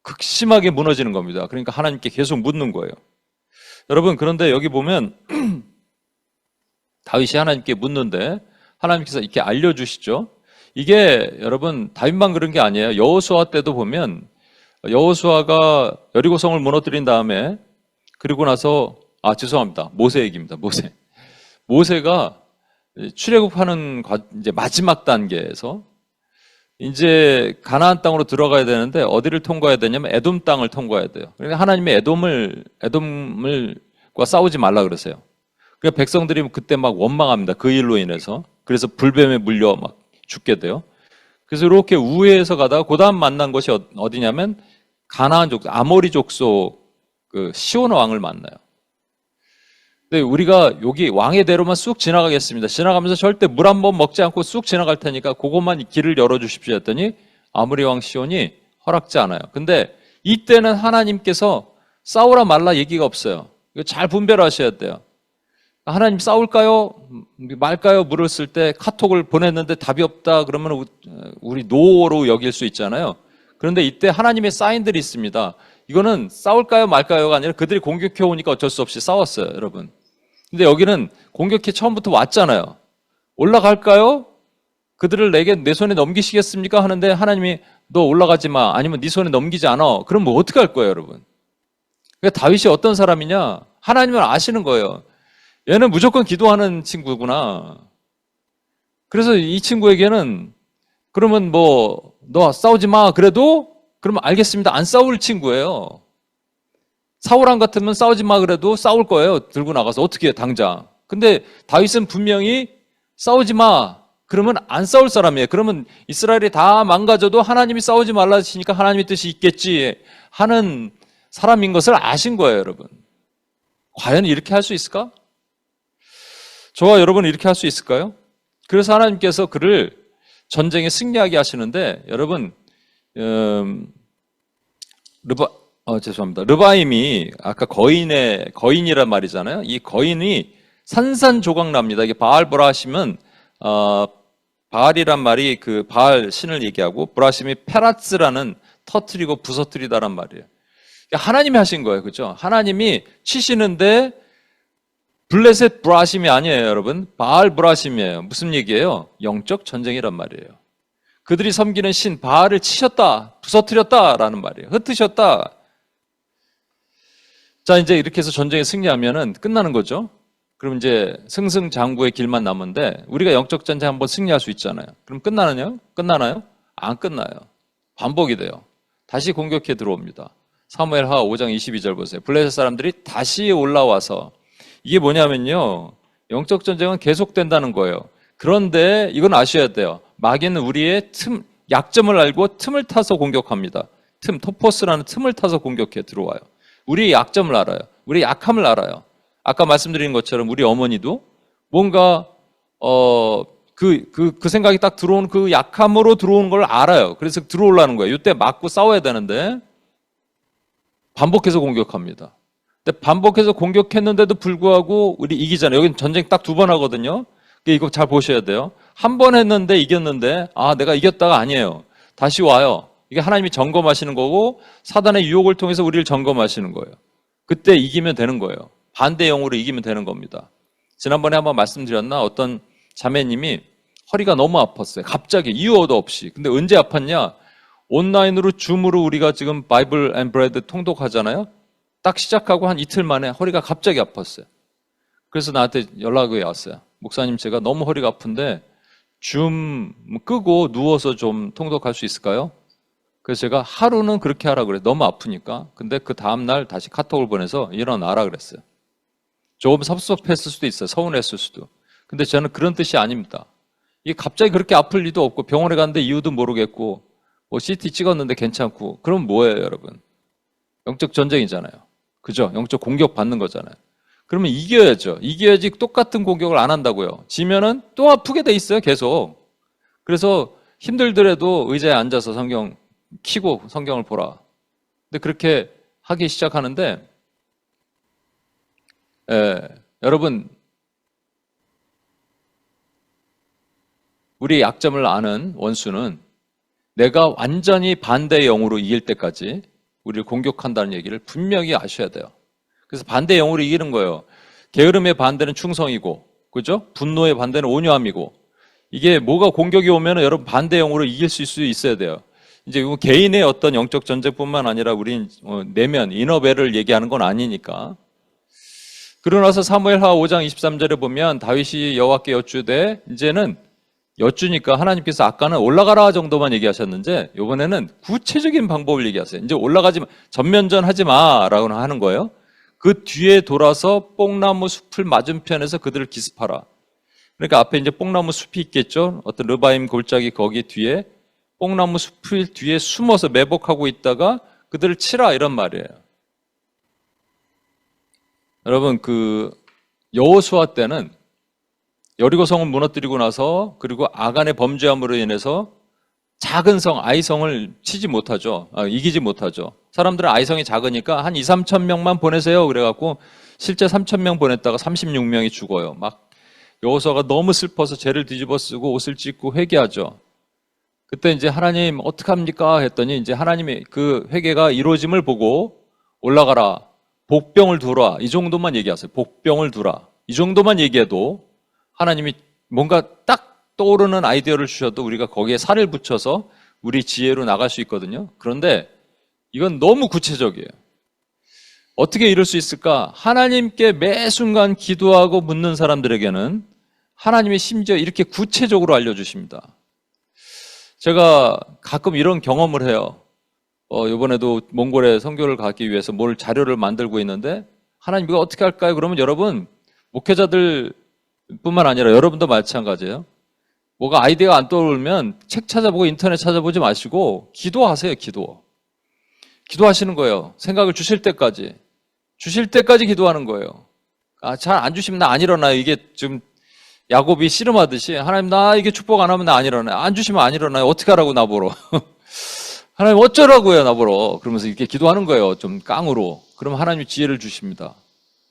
Speaker 1: 극심하게 무너지는 겁니다. 그러니까 하나님께 계속 묻는 거예요. 여러분, 그런데 여기 보면 다윗이 하나님께 묻는데 하나님께서 이렇게 알려주시죠. 이게 여러분 다윗만 그런 게 아니에요. 여호수아 때도 보면 여호수아가 여리고성을 무너뜨린 다음에 그리고 나서 죄송합니다. 모세 얘기입니다. 모세가 출애굽하는 이제 마지막 단계에서 이제 가나안 땅으로 들어가야 되는데 어디를 통과해야 되냐면 에돔 땅을 통과해야 돼요. 그러니까 하나님이 에돔과 싸우지 말라 그러세요. 그러니까 백성들이 그때 막 원망합니다. 그 일로 인해서. 그래서 불뱀에 물려 막 죽게 돼요. 그래서 이렇게 우회해서 가다가 그다음 만난 것이 어디냐면 가나안 족속, 아모리 족속 그 시온 왕을 만나요. 근데 우리가 여기 왕의 대로만 쑥 지나가겠습니다. 지나가면서 절대 물 한 번 먹지 않고 쑥 지나갈 테니까 그것만 길을 열어주십시오 했더니 아모리 왕 시온이 허락지 않아요. 근데 이때는 하나님께서 싸우라 말라 얘기가 없어요. 이거 잘 분별하셔야 돼요. 하나님 싸울까요? 말까요? 물었을 때 카톡을 보냈는데 답이 없다 그러면 우리 노로 여길 수 있잖아요. 그런데 이때 하나님의 사인들이 있습니다. 이거는 싸울까요? 말까요가 아니라 그들이 공격해 오니까 어쩔 수 없이 싸웠어요, 여러분. 근데 여기는 공격해 처음부터 왔잖아요. 올라갈까요? 그들을 내 손에 넘기시겠습니까? 하는데 하나님이 너 올라가지 마. 아니면 네 손에 넘기지 않아. 그럼 어떻게 할 거예요, 여러분? 그러니까 다윗이 어떤 사람이냐? 하나님을 아시는 거예요. 얘는 무조건 기도하는 친구구나. 그래서 이 친구에게는 그러면 너 싸우지 마. 그래도 그러면 알겠습니다. 안 싸울 친구예요. 사울왕 같으면 싸우지 마 그래도 싸울 거예요. 들고 나가서 어떻게 해요, 당장. 근데 다윗은 분명히 싸우지 마. 그러면 안 싸울 사람이에요. 그러면 이스라엘이 다 망가져도 하나님이 싸우지 말라 하시니까 하나님의 뜻이 있겠지 하는 사람인 것을 아신 거예요, 여러분. 과연 이렇게 할 수 있을까? 저와 여러분 이렇게 할 수 있을까요? 그래서 하나님께서 그를 전쟁에 승리하게 하시는데 여러분 르바임이 아까 거인이란 말이잖아요. 이 거인이 산산조각납니다. 이게 바알 브라심은 바알이란 말이 그 바알 신을 얘기하고 브라심이 페라츠라는 터트리고 부서뜨리다란 말이에요. 하나님이 하신 거예요, 그렇죠? 하나님이 치시는데 블레셋 브라심이 아니에요, 여러분. 바알 브라심이에요. 무슨 얘기예요? 영적 전쟁이란 말이에요. 그들이 섬기는 신 바알을 치셨다, 부서뜨렸다라는 말이에요. 흩으셨다. 자, 이제 이렇게 해서 전쟁에 승리하면은 끝나는 거죠. 그럼 이제 승승장구의 길만 남은데 우리가 영적 전쟁 한번 승리할 수 있잖아요. 그럼 끝나나요? 안 끝나요. 반복이 돼요. 다시 공격해 들어옵니다. 사무엘하 5장 22절 보세요. 블레셋 사람들이 다시 올라와서 이게 뭐냐면요. 영적 전쟁은 계속된다는 거예요. 그런데 이건 아셔야 돼요. 마귀는 우리의 약점을 알고 틈을 타서 공격합니다. 토포스라는 틈을 타서 공격해 들어와요. 우리의 약점을 알아요. 우리의 약함을 알아요. 아까 말씀드린 것처럼 우리 어머니도 뭔가 그 생각이 딱 들어오는 그 약함으로 들어오는 걸 알아요. 그래서 들어오려는 거예요. 이때 맞고 싸워야 되는데 반복해서 공격합니다. 근데 반복해서 공격했는데도 불구하고 우리 이기잖아요. 여기는 전쟁 딱 2번 하거든요. 이거 잘 보셔야 돼요. 한 번 했는데 이겼는데 내가 이겼다가 아니에요. 다시 와요. 이게 하나님이 점검하시는 거고 사단의 유혹을 통해서 우리를 점검하시는 거예요. 그때 이기면 되는 거예요. 반대 영으로 이기면 되는 겁니다. 지난번에 한번 말씀드렸나? 어떤 자매님이 허리가 너무 아팠어요. 갑자기 이유도 없이. 근데 언제 아팠냐? 온라인으로 줌으로 우리가 지금 바이블 앤 브레드 통독하잖아요. 딱 시작하고 한 이틀 만에 허리가 갑자기 아팠어요. 그래서 나한테 연락이 왔어요. 목사님, 제가 너무 허리가 아픈데 줌 끄고 누워서 좀 통독할 수 있을까요? 그래서 제가 하루는 그렇게 하라 그래. 너무 아프니까. 근데 그 다음날 다시 카톡을 보내서 일어나라 그랬어요. 조금 섭섭했을 수도 있어요. 서운했을 수도. 근데 저는 그런 뜻이 아닙니다. 이게 갑자기 그렇게 아플 리도 없고 병원에 갔는데 이유도 모르겠고 뭐 CT 찍었는데 괜찮고 그럼 뭐예요, 여러분? 영적 전쟁이잖아요. 그죠? 영적 공격 받는 거잖아요. 그러면 이겨야죠. 이겨야지 똑같은 공격을 안 한다고요. 지면은 또 아프게 돼 있어요, 계속. 그래서 힘들더라도 의자에 앉아서 성경 키고 성경을 보라. 근데 그렇게 하기 시작하는데, 여러분, 우리 약점을 아는 원수는 내가 완전히 반대의 영으로 이길 때까지 우리를 공격한다는 얘기를 분명히 아셔야 돼요. 그래서 반대의 영으로 이기는 거예요. 게으름의 반대는 충성이고, 그죠? 분노의 반대는 온유함이고, 이게 뭐가 공격이 오면 여러분 반대 영으로 이길 수 있어야 돼요. 이제 이거 개인의 어떤 영적 전쟁뿐만 아니라 우린 내면, 이너벨을 얘기하는 건 아니니까. 그러고 나서 사무엘하 5장 23절에 보면 다윗이 여호와께 여쭈되, 이제는 여쭈니까 하나님께서 아까는 올라가라 정도만 얘기하셨는데 이번에는 구체적인 방법을 얘기하세요. 이제 올라가지 마, 전면전 하지 마라고 하는 거예요. 그 뒤에 돌아서 뽕나무 숲을 맞은편에서 그들을 기습하라. 그러니까 앞에 이제 뽕나무 숲이 있겠죠. 어떤 르바임 골짜기 거기 뒤에 뽕나무 숲을 뒤에 숨어서 매복하고 있다가 그들을 치라 이런 말이에요. 여러분, 그 여호수아 때는 여리고 성을 무너뜨리고 나서 그리고 아간의 범죄함으로 인해서 작은 성 아이성을 치지 못하죠. 이기지 못하죠. 사람들은 아이성이 작으니까 한 2, 3천 명만 보내세요. 그래갖고 실제 3천 명 보냈다가 36명이 죽어요. 막 여호수아가 너무 슬퍼서 죄를 뒤집어 쓰고 옷을 찢고 회개하죠. 그때 이제 하나님 어떡합니까? 했더니 이제 하나님이 그 회개가 이루어짐을 보고 올라가라. 복병을 두라. 이 정도만 얘기하세요. 복병을 두라. 이 정도만 얘기해도 하나님이 뭔가 딱 떠오르는 아이디어를 주셔도 우리가 거기에 살을 붙여서 우리 지혜로 나갈 수 있거든요. 그런데 이건 너무 구체적이에요. 어떻게 이룰 수 있을까? 하나님께 매 순간 기도하고 묻는 사람들에게는 하나님이 심지어 이렇게 구체적으로 알려주십니다. 제가 가끔 이런 경험을 해요. 이번에도 몽골에 선교를 가기 위해서 뭘 자료를 만들고 있는데 하나님 이거 어떻게 할까요? 그러면 여러분 목회자들 뿐만 아니라 여러분도 마찬가지예요. 뭐가 아이디어가 안 떠오르면 책 찾아보고 인터넷 찾아보지 마시고 기도하세요. 기도하시는 거예요. 생각을 주실 때까지 기도하는 거예요. 잘 안 주시면 나 안 일어나요. 이게 지금 야곱이 씨름하듯이 하나님 나 이게 축복 안 하면 나 안 일어나요. 안 주시면 안 일어나요. 어떻게 하라고 나보러. 하나님 어쩌라고요 나보러. 그러면서 이렇게 기도하는 거예요. 좀 깡으로. 그럼 하나님이 지혜를 주십니다.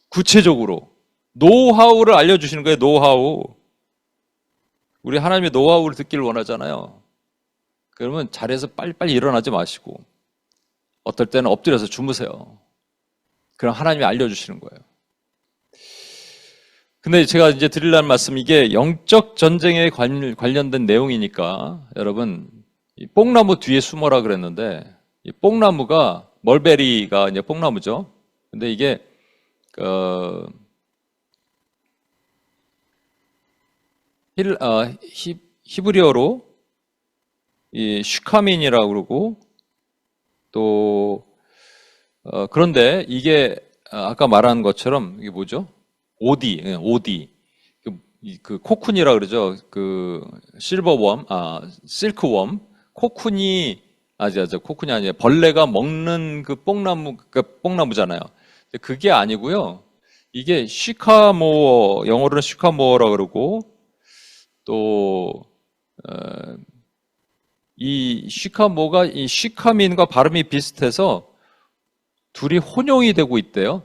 Speaker 1: 구체적으로. 노하우를 알려주시는 거예요. 노하우. 우리 하나님의 노하우를 듣기를 원하잖아요. 그러면 자리에서 빨리빨리 일어나지 마시고 어떨 때는 엎드려서 주무세요. 그럼 하나님이 알려주시는 거예요. 근데 제가 이제 드리려는 말씀 이게 영적 전쟁에 관련된 내용이니까 여러분 이 뽕나무 뒤에 숨어라 그랬는데 이 뽕나무가 멀베리가 이제 뽕나무죠. 근데 이게 히브리어로 이 슈카민이라고 그러고 또 그런데 이게 아까 말한 것처럼 이게 뭐죠? 오디 그 코쿤이라 그러죠. 그 실버웜, 실크웜, 코쿤이 코쿤이 아니에요. 벌레가 먹는 그 뽕나무잖아요. 그게 아니고요. 이게 시카모어, 영어로는 시카모어라 그러고 또 이 시카모가 이 시카민과 발음이 비슷해서 둘이 혼용이 되고 있대요.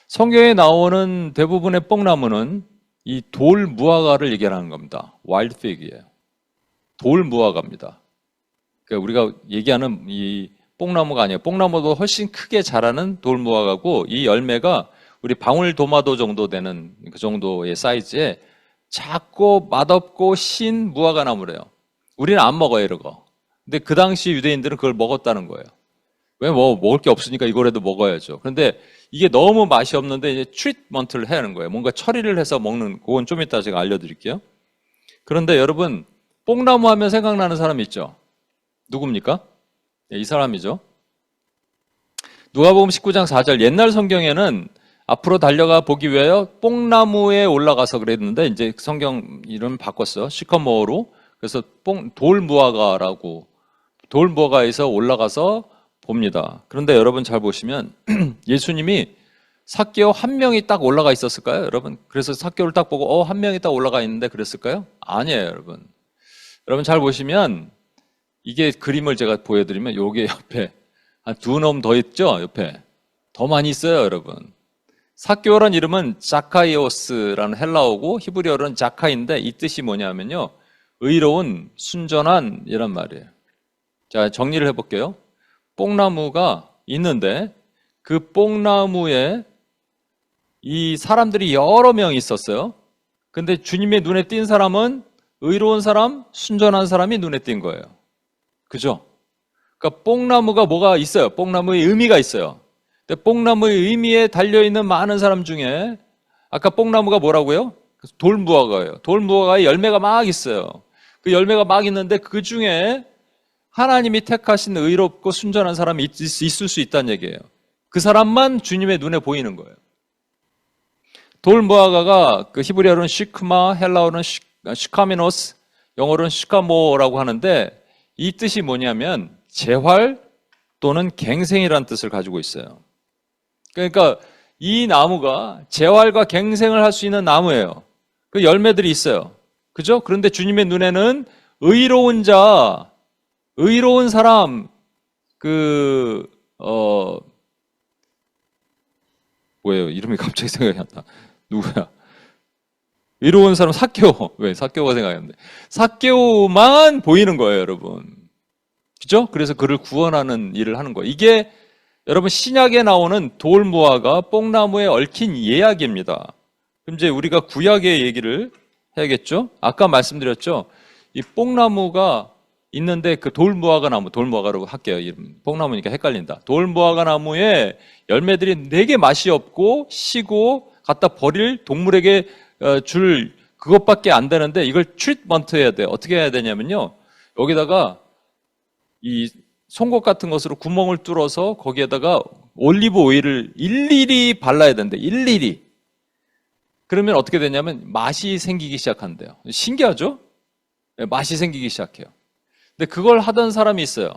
Speaker 1: 성경에 나오는 대부분의 뽕나무는 이 돌 무화과를 얘기하는 겁니다. 와일드 피그예요. 돌 무화과입니다. 그러니까 우리가 얘기하는 이 뽕나무가 아니에요. 뽕나무도 훨씬 크게 자라는 돌 무화과고 이 열매가 우리 방울토마토 정도 되는 그 정도의 사이즈에 작고 맛없고 신 무화과 나무래요. 우리는 안 먹어요, 이거. 근데 그 당시 유대인들은 그걸 먹었다는 거예요. 왜 먹을 게 없으니까 이거라도 먹어야죠. 그런데 이게 너무 맛이 없는데 이제 트리트먼트를 해야 하는 거예요. 뭔가 처리를 해서 먹는, 그건 좀 이따 제가 알려드릴게요. 그런데 여러분, 뽕나무 하면 생각나는 사람 있죠? 누굽니까? 네, 이 사람이죠. 누가복음 19장 4절, 옛날 성경에는 앞으로 달려가 보기 위하여 뽕나무에 올라가서 그랬는데 이제 성경 이름 바꿨어. 시커모어로. 그래서 돌무화과라고, 돌무화과에서 올라가서 봅니다. 그런데 여러분 잘 보시면 예수님이 삭개오 한 명이 딱 올라가 있었을까요, 여러분? 그래서 삭개오를 딱 보고 한 명이 딱 올라가 있는데 그랬을까요? 아니에요, 여러분. 여러분 잘 보시면 이게 그림을 제가 보여드리면 요게 옆에 한 두 놈 더 있죠? 옆에 더 많이 있어요, 여러분. 삭개오라는 이름은 자카이오스라는 헬라어고 히브리어로는 자카인데 이 뜻이 뭐냐면요, 의로운, 순전한 이란 말이에요. 자, 정리를 해볼게요. 뽕나무가 있는데 그 뽕나무에 이 사람들이 여러 명 있었어요. 근데 주님의 눈에 띈 사람은 의로운 사람, 순전한 사람이 눈에 띈 거예요. 그죠? 그러니까 뽕나무가 뭐가 있어요. 뽕나무의 의미가 있어요. 근데 뽕나무의 의미에 달려있는 많은 사람 중에 아까 뽕나무가 뭐라고요? 돌무화과예요. 돌무화과에 열매가 막 있어요. 그 열매가 막 있는데 그 중에 하나님이 택하신 의롭고 순전한 사람이 있을 수 있다는 얘기예요. 그 사람만 주님의 눈에 보이는 거예요. 돌무화과가 그 히브리어로는 시크마, 헬라어로는 시카미노스, 영어로는 시카모라고 하는데 이 뜻이 뭐냐면 재활 또는 갱생이라는 뜻을 가지고 있어요. 그러니까 이 나무가 재활과 갱생을 할 수 있는 나무예요. 그 열매들이 있어요. 그죠? 그런데 주님의 눈에는 의로운 자, 의로운 사람, 뭐예요? 이름이 갑자기 생각이 안 나. 누구야? 의로운 사람 삭개오. 왜? 삭개오가 생각이 안 나. 삭개오만 보이는 거예요, 여러분. 그죠? 그래서 그를 구원하는 일을 하는 거예요. 이게 여러분 신약에 나오는 돌무화과 뽕나무에 얽힌 예약입니다. 그럼 이제 우리가 구약의 얘기를 해야겠죠? 아까 말씀드렸죠? 이 뽕나무가 있는데 그 돌무화과 나무, 돌무화과라고 할게요. 이름. 뽕나무니까 헷갈린다. 돌무화과 나무에 열매들이 되게 맛이 없고 시고 갖다 버릴 동물에게 줄 그것밖에 안 되는데 이걸 트리트먼트 해야 돼요. 어떻게 해야 되냐면요. 여기다가 이 송곳 같은 것으로 구멍을 뚫어서 거기에다가 올리브 오일을 일일이 발라야 된대. 일일이. 그러면 어떻게 되냐면 맛이 생기기 시작한대요. 신기하죠? 맛이 생기기 시작해요. 근데 그걸 하던 사람이 있어요.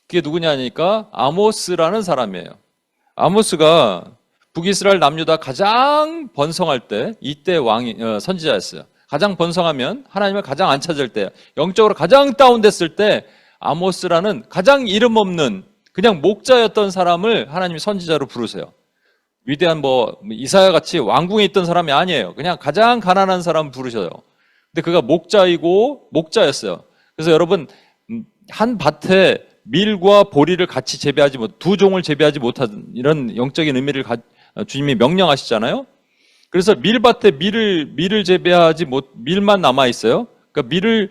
Speaker 1: 그게 누구냐 하니까 아모스라는 사람이에요. 아모스가 북이스라엘 남유다 가장 번성할 때 이때 왕이 선지자였어요. 가장 번성하면 하나님을 가장 안 찾을 때, 영적으로 가장 다운됐을 때 아모스라는 가장 이름 없는 그냥 목자였던 사람을 하나님이 선지자로 부르세요. 위대한 이사야 같이 왕궁에 있던 사람이 아니에요. 그냥 가장 가난한 사람 부르셔요. 근데 그가 목자였어요. 그래서 여러분 한 밭에 밀과 보리를 같이 재배하지 두 종을 재배하지 못하는 이런 영적인 의미를 주님이 명령하시잖아요. 그래서 밀밭에 밀을 재배하지 밀만 남아 있어요. 그러니까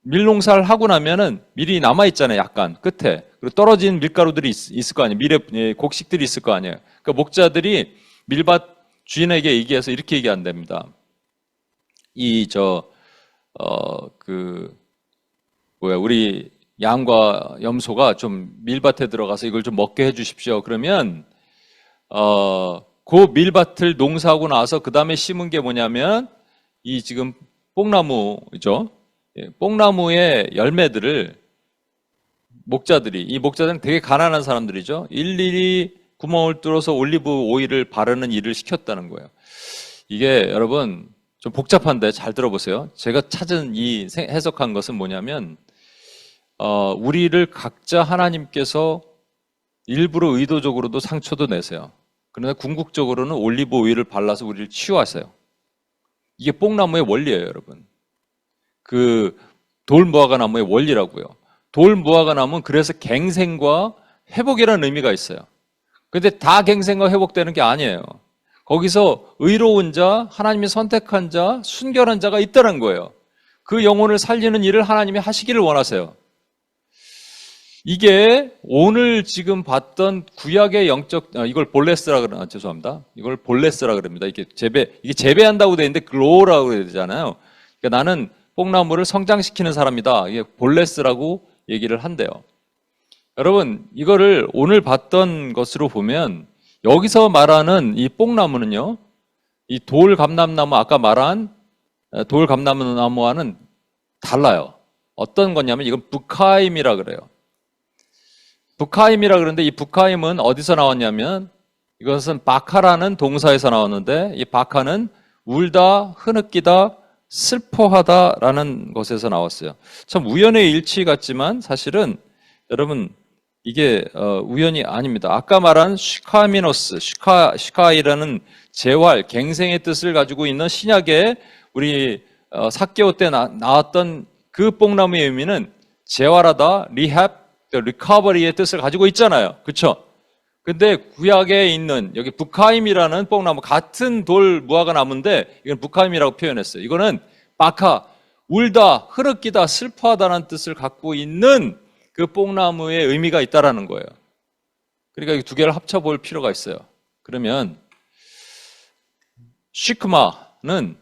Speaker 1: 밀농사를 하고 나면은 밀이 남아 있잖아요. 약간 끝에. 그리고 떨어진 밀가루들이 있을 거 아니에요. 밀의 곡식들이 있을 거 아니에요. 그러니까 목자들이 밀밭 주인에게 얘기해서 이렇게 얘기 안 됩니다. 우리 양과 염소가 좀 밀밭에 들어가서 이걸 좀 먹게 해 주십시오. 그러면 그 밀밭을 농사하고 나서 그 다음에 심은 게 뭐냐면 이 지금 뽕나무죠. 뽕나무의 열매들을 이 목자들은 되게 가난한 사람들이죠. 일일이 구멍을 뚫어서 올리브 오일을 바르는 일을 시켰다는 거예요. 이게 여러분 좀 복잡한데 잘 들어보세요. 제가 찾은 이 해석한 것은 뭐냐면 우리를 각자 하나님께서 일부러 의도적으로도 상처도 내세요. 그러나 궁극적으로는 올리브 오일을 발라서 우리를 치유하세요. 이게 뽕나무의 원리예요, 여러분. 그 돌무화과 나무의 원리라고요. 돌무화과 나무는 그래서 갱생과 회복이라는 의미가 있어요. 근데 다 갱생과 회복되는 게 아니에요. 거기서 의로운 자, 하나님이 선택한 자, 순결한 자가 있다는 거예요. 그 영혼을 살리는 일을 하나님이 하시기를 원하세요. 이게 오늘 지금 봤던 구약의 이걸 볼레스라 그러나, 죄송합니다. 이걸 볼레스라 그럽니다. 이게 재배한다고 되어 있는데 글로우라고 그래야 되잖아요. 그러니까 나는 뽕나무를 성장시키는 사람이다. 이게 볼레스라고 얘기를 한대요. 여러분, 이거를 오늘 봤던 것으로 보면 여기서 말하는 이 뽕나무는요, 이 돌감람나무, 아까 말한 돌감람나무와는 달라요. 어떤 거냐면 이건 부카임이라 그래요. 부카임이라 그러는데 이 부카임은 어디서 나왔냐면 이것은 바카라는 동사에서 나왔는데 이 바카는 울다, 흐느끼다, 슬퍼하다라는 것에서 나왔어요. 참 우연의 일치 같지만 사실은 여러분 이게 우연이 아닙니다. 아까 말한 슈카미노스, 슈카이라는 재활, 갱생의 뜻을 가지고 있는 신약에 우리 삭개오 때 나왔던 그 뽕나무의 의미는 재활하다, 리헵, 리커버리의 뜻을 가지고 있잖아요. 그렇죠? 근데 구약에 있는 여기 부카임이라는 뽕나무, 같은 돌 무화과 나무인데 이건 부카임이라고 표현했어요. 이거는 바카, 울다, 흐느끼다, 슬퍼하다는 뜻을 갖고 있는 그 뽕나무의 의미가 있다라는 거예요. 그러니까 이 두 개를 합쳐볼 필요가 있어요. 그러면 시크마는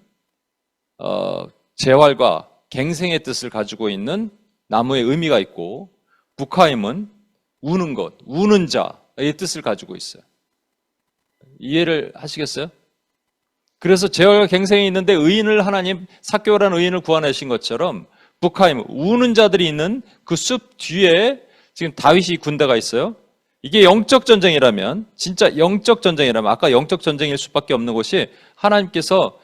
Speaker 1: 재활과 갱생의 뜻을 가지고 있는 나무의 의미가 있고, 부카임은 우는 것, 우는 자의 뜻을 가지고 있어요. 이해를 하시겠어요? 그래서 재활과 갱생이 있는데 의인을 하나님, 삭개오라는 의인을 구원하신 것처럼 부카임, 우는 자들이 있는 그 숲 뒤에 지금 다윗이 군대가 있어요. 이게 영적 전쟁이라면, 진짜 영적 전쟁이라면, 아까 영적 전쟁일 수밖에 없는 것이 하나님께서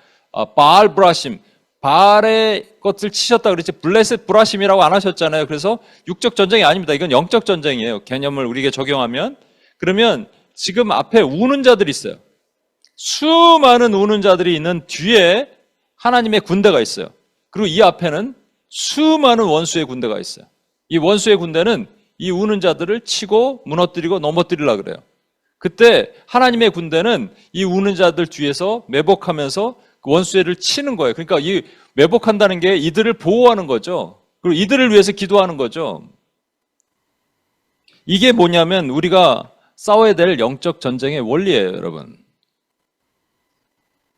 Speaker 1: 바알 브라심, 바알의 것을 치셨다 그랬지 블레셋 브라심이라고 안 하셨잖아요. 그래서 육적 전쟁이 아닙니다. 이건 영적 전쟁이에요. 개념을 우리에게 적용하면. 그러면 지금 앞에 우는 자들이 있어요. 수많은 우는 자들이 있는 뒤에 하나님의 군대가 있어요. 그리고 이 앞에는 수많은 원수의 군대가 있어요. 이 원수의 군대는 이 우는 자들을 치고 무너뜨리고 넘어뜨리려고 그래요. 그때 하나님의 군대는 이 우는 자들 뒤에서 매복하면서 그 원수를 치는 거예요. 그러니까 이 매복한다는 게 이들을 보호하는 거죠. 그리고 이들을 위해서 기도하는 거죠. 이게 뭐냐면 우리가 싸워야 될 영적 전쟁의 원리예요, 여러분.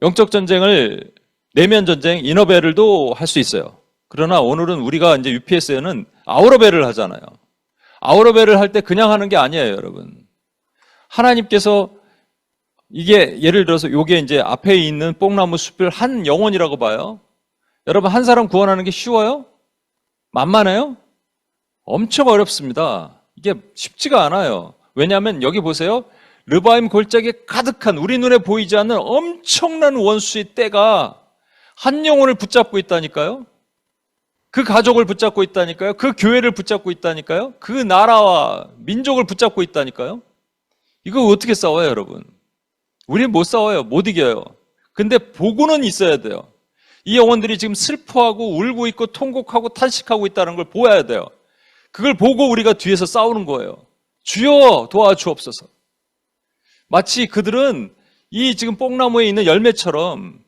Speaker 1: 영적 전쟁을 내면 전쟁, 이너베를도 할 수 있어요. 그러나 오늘은 우리가 이제 UPS에는 아우러벨을 하잖아요. 아우러벨을 할 때 그냥 하는 게 아니에요, 여러분. 하나님께서 이게 예를 들어서 요게 이제 앞에 있는 뽕나무 숲을 한 영혼이라고 봐요. 여러분, 한 사람 구원하는 게 쉬워요? 만만해요? 엄청 어렵습니다. 이게 쉽지가 않아요. 왜냐하면 여기 보세요. 르바임 골짜기에 가득한 우리 눈에 보이지 않는 엄청난 원수의 떼가 한 영혼을 붙잡고 있다니까요. 그 가족을 붙잡고 있다니까요. 그 교회를 붙잡고 있다니까요. 그 나라와 민족을 붙잡고 있다니까요. 이거 어떻게 싸워요, 여러분? 우리는 못 싸워요. 못 이겨요. 근데 보고는 있어야 돼요. 이 영혼들이 지금 슬퍼하고 울고 있고 통곡하고 탄식하고 있다는 걸 보아야 돼요. 그걸 보고 우리가 뒤에서 싸우는 거예요. 주여 도와주옵소서. 마치 그들은 이 지금 뽕나무에 있는 열매처럼,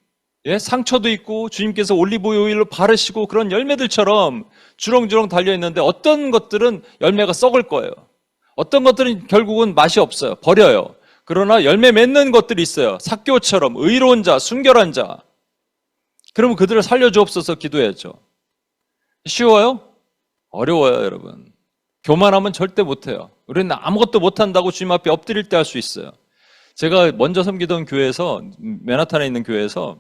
Speaker 1: 예, 상처도 있고 주님께서 올리브 오일로 바르시고 그런 열매들처럼 주렁주렁 달려있는데 어떤 것들은 열매가 썩을 거예요. 어떤 것들은 결국은 맛이 없어요. 버려요. 그러나 열매 맺는 것들이 있어요. 삭개오처럼 의로운 자, 순결한 자. 그러면 그들을 살려주옵소서 기도해야죠. 쉬워요? 어려워요, 여러분. 교만하면 절대 못해요. 우리는 아무것도 못한다고 주님 앞에 엎드릴 때 할 수 있어요. 제가 먼저 섬기던 교회에서, 맨하탄에 있는 교회에서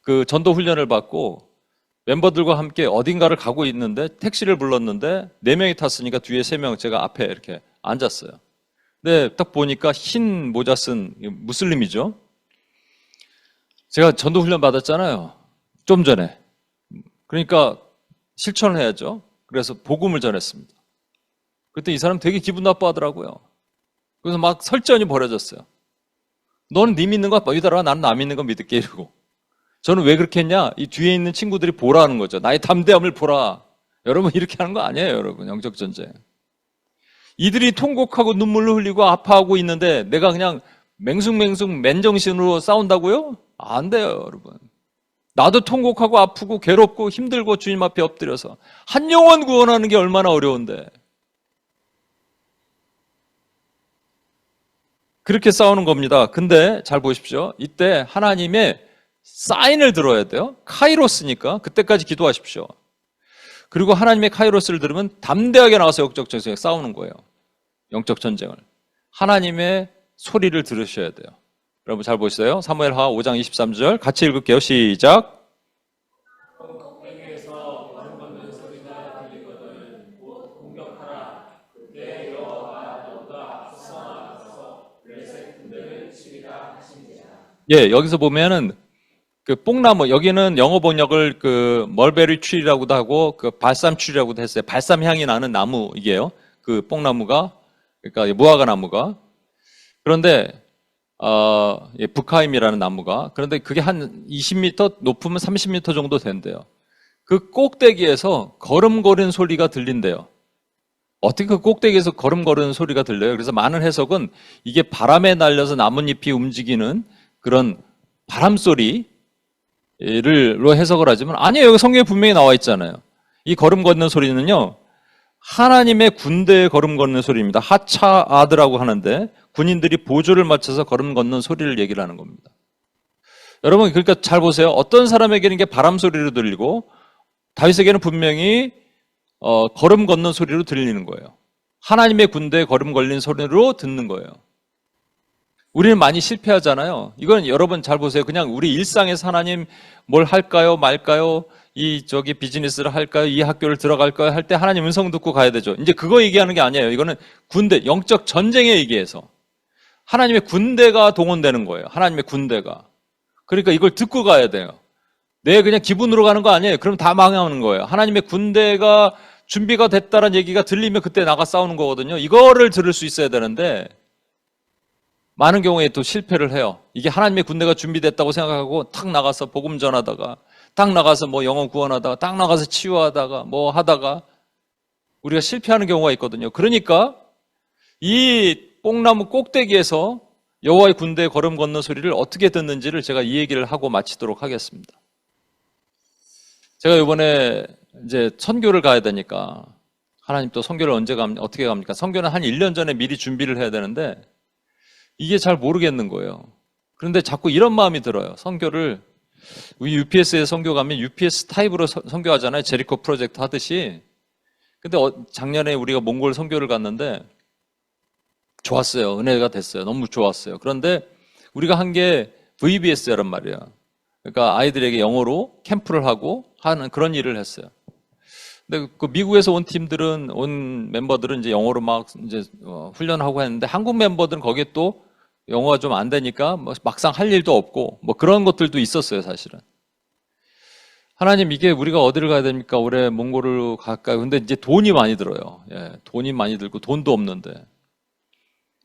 Speaker 1: 그 전도 훈련을 받고 멤버들과 함께 어딘가를 가고 있는데 택시를 불렀는데 4명이 탔으니까 뒤에 3명, 제가 앞에 이렇게 앉았어요. 근데 딱 보니까 흰 모자 쓴 무슬림이죠. 제가 전도 훈련 받았잖아요. 좀 전에. 그러니까 실천을 해야죠. 그래서 복음을 전했습니다. 그때 이 사람 되게 기분 나빠하더라고요. 그래서 막 설전이 벌어졌어요. 너는 네 믿는 거 믿어라. 나는 나 믿는 거 믿을게. 이러고. 저는 왜 그렇게 했냐? 이 뒤에 있는 친구들이 보라는 거죠. 나의 담대함을 보라. 여러분 이렇게 하는 거 아니에요, 여러분. 영적 전쟁. 이들이 통곡하고 눈물을 흘리고 아파하고 있는데 내가 그냥 맹숭맹숭 맨정신으로 싸운다고요? 안 돼요, 여러분. 나도 통곡하고 아프고 괴롭고 힘들고 주님 앞에 엎드려서 한 영혼 구원하는 게 얼마나 어려운데. 그렇게 싸우는 겁니다. 근데 잘 보십시오. 이때 하나님의 사인을 들어야 돼요. 카이로스니까 그때까지 기도하십시오. 그리고 하나님의 카이로스를 들으면 담대하게 나가서 영적 전쟁에 싸우는 거예요. 영적 전쟁을. 하나님의 소리를 들으셔야 돼요. 여러분 잘 보시세요. 사무엘하 5장 23절 같이 읽을게요. 시작. 예, 여기서 보면은 그 뽕나무, 여기는 영어 번역을 그 멀베리 트리라고도 하고 그 발삼 트리라고도 했어요. 발삼 향이 나는 나무 이게요. 그 뽕나무가, 그러니까 무화과 나무가. 그런데 예, 북하임이라는 나무가. 그런데 그게 한 20m 높으면 30m 정도 된대요. 그 꼭대기에서 걸음거리는 소리가 들린대요. 어떻게 그 꼭대기에서 걸음거리는 소리가 들려요? 그래서 많은 해석은 이게 바람에 날려서 나뭇잎이 움직이는 그런 바람 소리로 해석을 하지만 아니에요. 여기 성경에 분명히 나와 있잖아요. 이 걸음 걷는 소리는요, 하나님의 군대에 걸음 걷는 소리입니다. 하차아드라고 하는데 군인들이 보조를 맞춰서 걸음 걷는 소리를 얘기를 하는 겁니다. 여러분 그러니까 잘 보세요. 어떤 사람에게는 이게 바람 소리로 들리고 다윗에게는 분명히 걸음 걷는 소리로 들리는 거예요. 하나님의 군대에 걸음 걸린 소리로 듣는 거예요. 우리는 많이 실패하잖아요. 이건 여러분 잘 보세요. 그냥 우리 일상에서 하나님 뭘 할까요 말까요, 저기 비즈니스를 할까요, 이 학교를 들어갈까요 할 때 하나님 음성 듣고 가야 되죠. 이제 그거 얘기하는 게 아니에요. 이거는 군대, 영적 전쟁에 얘기해서 하나님의 군대가 동원되는 거예요. 하나님의 군대가. 그러니까 이걸 듣고 가야 돼요. 내 그냥 기분으로 가는 거 아니에요. 그럼 다 망하는 거예요. 하나님의 군대가 준비가 됐다는 얘기가 들리면 그때 나가 싸우는 거거든요. 이거를 들을 수 있어야 되는데 많은 경우에 또 실패를 해요. 이게 하나님의 군대가 준비됐다고 생각하고 탁 나가서 복음 전하다가, 딱 나가서 뭐 영혼 구원하다가, 딱 나가서 치유하다가 뭐 하다가 우리가 실패하는 경우가 있거든요. 그러니까 이 뽕나무 꼭대기에서 여호와의 군대에 걸음 걷는 소리를 어떻게 듣는지를 제가 이 얘기를 하고 마치도록 하겠습니다. 제가 이번에 이제 선교를 가야 되니까 하나님 또 선교를 언제 갑니까? 어떻게 갑니까? 선교는 한 1년 전에 미리 준비를 해야 되는데 이게 잘 모르겠는 거예요. 그런데 자꾸 이런 마음이 들어요. 선교를, 우리 UPS에 선교 가면 UPS 타입으로 선교하잖아요. 제리코 프로젝트 하듯이. 근데 작년에 우리가 몽골 선교를 갔는데 좋았어요. 은혜가 됐어요. 너무 좋았어요. 그런데 우리가 한 게 VBS란 말이에요. 그러니까 아이들에게 영어로 캠프를 하고 하는 그런 일을 했어요. 근데 그 미국에서 온 팀들은, 온 멤버들은 이제 영어로 막 이제 훈련하고 했는데 한국 멤버들은 거기에 또 영어가 좀 안 되니까 뭐 막상 할 일도 없고 뭐 그런 것들도 있었어요, 사실은. 하나님, 이게 우리가 어디를 가야 됩니까? 올해 몽골을 갈까요? 근데 이제 돈이 많이 들어요. 예, 돈이 많이 들고 돈도 없는데.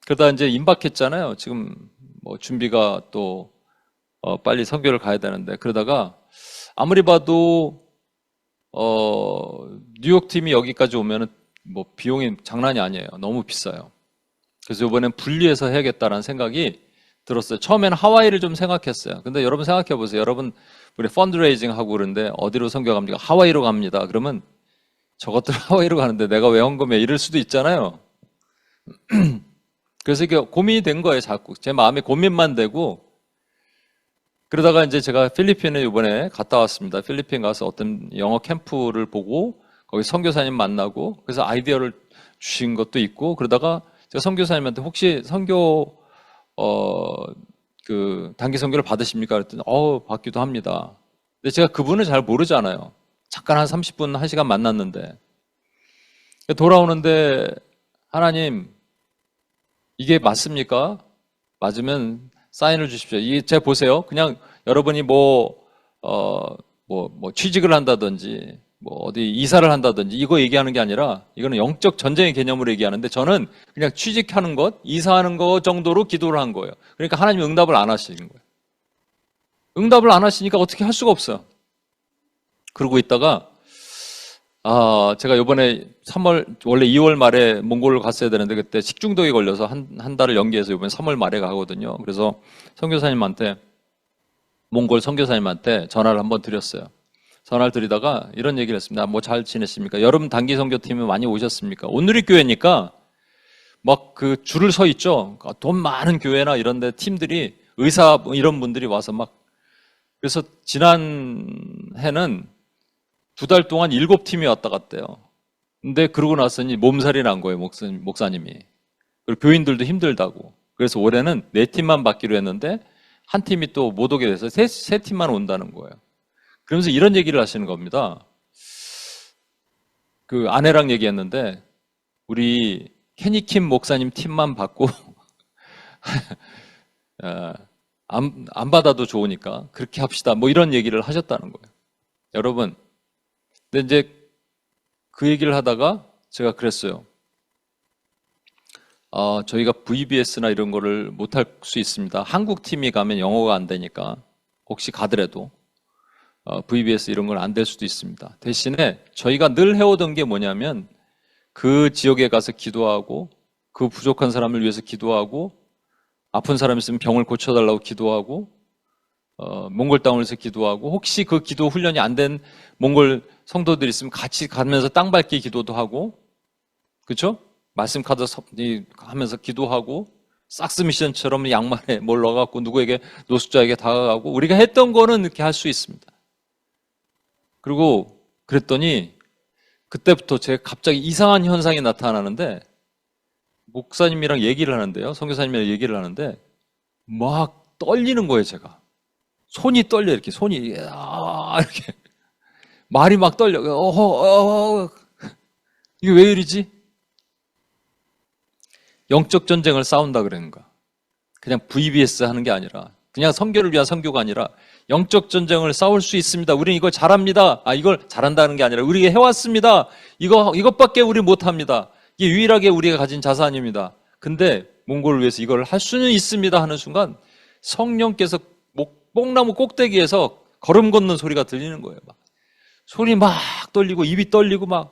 Speaker 1: 그러다 이제 임박했잖아요. 지금 뭐 준비가 또 빨리 선교를 가야 되는데, 그러다가 아무리 봐도 뉴욕 팀이 여기까지 오면은 뭐 비용이 장난이 아니에요. 너무 비싸요. 그래서 이번엔 분리해서 해야겠다라는 생각이 들었어요. 처음에는 하와이를 좀 생각했어요. 근데 여러분 생각해 보세요. 여러분 우리 펀드레이징 하고 그러는데 어디로 선교 갑니까? 하와이로 갑니다. 그러면 저것들 하와이로 가는데 내가 왜 헌금해? 이럴 수도 있잖아요. 그래서 이게 고민이 된 거예요. 자꾸 제 마음에 고민만 되고. 그러다가 이제 제가 필리핀에 이번에 갔다 왔습니다. 필리핀 가서 어떤 영어 캠프를 보고 거기 선교사님 만나고, 그래서 아이디어를 주신 것도 있고, 그러다가 제가 선교사님한테 혹시 선교 그 단기 선교를 받으십니까? 그랬더니 받기도 합니다. 근데 제가 그분을 잘 모르잖아요. 잠깐 한 30분, 1시간 만났는데 돌아오는데, 하나님 이게 맞습니까? 맞으면 사인을 주십시오. 이게 제가 보세요. 그냥 여러분이 뭐 취직을 한다든지 뭐 어디 이사를 한다든지 이거 얘기하는 게 아니라 이거는 영적 전쟁의 개념으로 얘기하는데, 저는 그냥 취직하는 것, 이사하는 것 정도로 기도를 한 거예요. 그러니까 하나님이 응답을 안 하시는 거예요. 응답을 안 하시니까 어떻게 할 수가 없어요. 그러고 있다가 제가 요번에 3월, 원래 2월 말에 몽골을 갔어야 되는데 그때 식중독에 걸려서 한 달을 연기해서 요번에 3월 말에 가거든요. 그래서 몽골 선교사님한테 전화를 한번 드렸어요. 전화를 드리다가 이런 얘기를 했습니다. 뭐 잘 지냈습니까? 여름 단기 선교팀에 많이 오셨습니까? 온누리교회니까 막 그 줄을 서 있죠. 돈 많은 교회나 이런 데 팀들이 의사 뭐 이런 분들이 와서 막 그래서 지난 해는 2달 동안 7팀이 왔다 갔대요. 근데 그러고 나서니 몸살이 난 거예요, 목사님이. 그리고 교인들도 힘들다고. 그래서 올해는 4팀만 받기로 했는데 한 팀이 또 못 오게 돼서 세 팀만 온다는 거예요. 그러면서 이런 얘기를 하시는 겁니다. 그 아내랑 얘기했는데 우리 케니킴 목사님 팀만 받고 안 받아도 좋으니까 그렇게 합시다. 뭐 이런 얘기를 하셨다는 거예요. 여러분, 근데 이제 그 얘기를 하다가 제가 그랬어요. 저희가 VBS나 이런 거를 못할 수 있습니다. 한국 팀이 가면 영어가 안 되니까 혹시 가더라도 VBS 이런 건 안 될 수도 있습니다. 대신에 저희가 늘 해오던 게 뭐냐면 그 지역에 가서 기도하고 그 부족한 사람을 위해서 기도하고 아픈 사람 있으면 병을 고쳐달라고 기도하고 몽골 땅을 위해서 기도하고 혹시 그 기도 훈련이 안 된 몽골 성도들이 있으면 같이 가면서 땅 밟기 기도도 하고 그렇죠? 말씀 카드 하면서 기도하고 삭스 미션처럼 양말에 뭘 넣어갖고 누구에게 노숙자에게 다가가고 우리가 했던 거는 이렇게 할 수 있습니다. 그리고 그랬더니 그때부터 제가 갑자기 이상한 현상이 나타나는데 목사님이랑 얘기를 하는데요. 선교사님이랑 얘기를 하는데 막 떨리는 거예요, 제가. 손이 떨려 이렇게 손이 이렇게 말이 막 떨려. 이게 왜 이러지? 영적 전쟁을 싸운다 그러는가? 그냥 VBS 하는 게 아니라 그냥 선교를 위한 선교가 아니라 영적 전쟁을 싸울 수 있습니다. 우리는 이걸 잘합니다. 이걸 잘한다는 게 아니라 우리가 해왔습니다. 이것밖에 우리 못합니다. 이게 유일하게 우리가 가진 자산입니다. 근데 몽골을 위해서 이걸 할 수는 있습니다 하는 순간 성령께서 뽕나무 꼭대기에서 걸음 걷는 소리가 들리는 거예요. 막. 손이 막 떨리고 입이 떨리고 막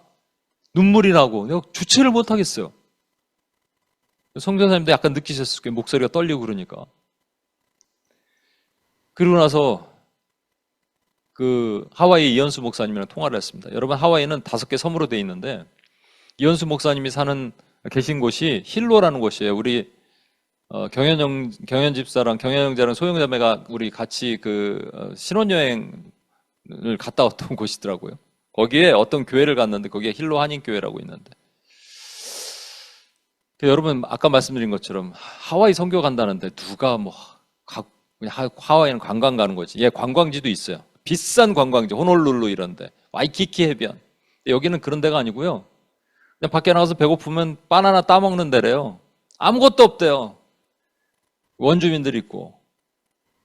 Speaker 1: 눈물이 나고 내가 주체를 못 하겠어요. 성전사님도 약간 느끼셨을 거예요. 목소리가 떨리고 그러니까. 그러고 나서 그 하와이 이현수 목사님이랑 통화를 했습니다. 여러분 하와이는 5개 섬으로 돼 있는데 이현수 목사님이 계신 곳이 힐로라는 곳이에요. 우리 경현 집사랑 경현 형제랑 소영 자매가 우리 같이 신혼여행을 갔다 왔던 곳이더라고요. 거기에 어떤 교회를 갔는데 거기에 힐로 한인교회라고 있는데 여러분 아까 말씀드린 것처럼 하와이 선교 간다는데 누가 하와이는 관광 가는 거지. 관광지도 있어요. 비싼 관광지 호놀룰루 이런데 와이키키 해변. 여기는 그런 데가 아니고요. 그냥 밖에 나가서 배고프면 바나나 따먹는 데래요. 아무것도 없대요. 원주민들이 있고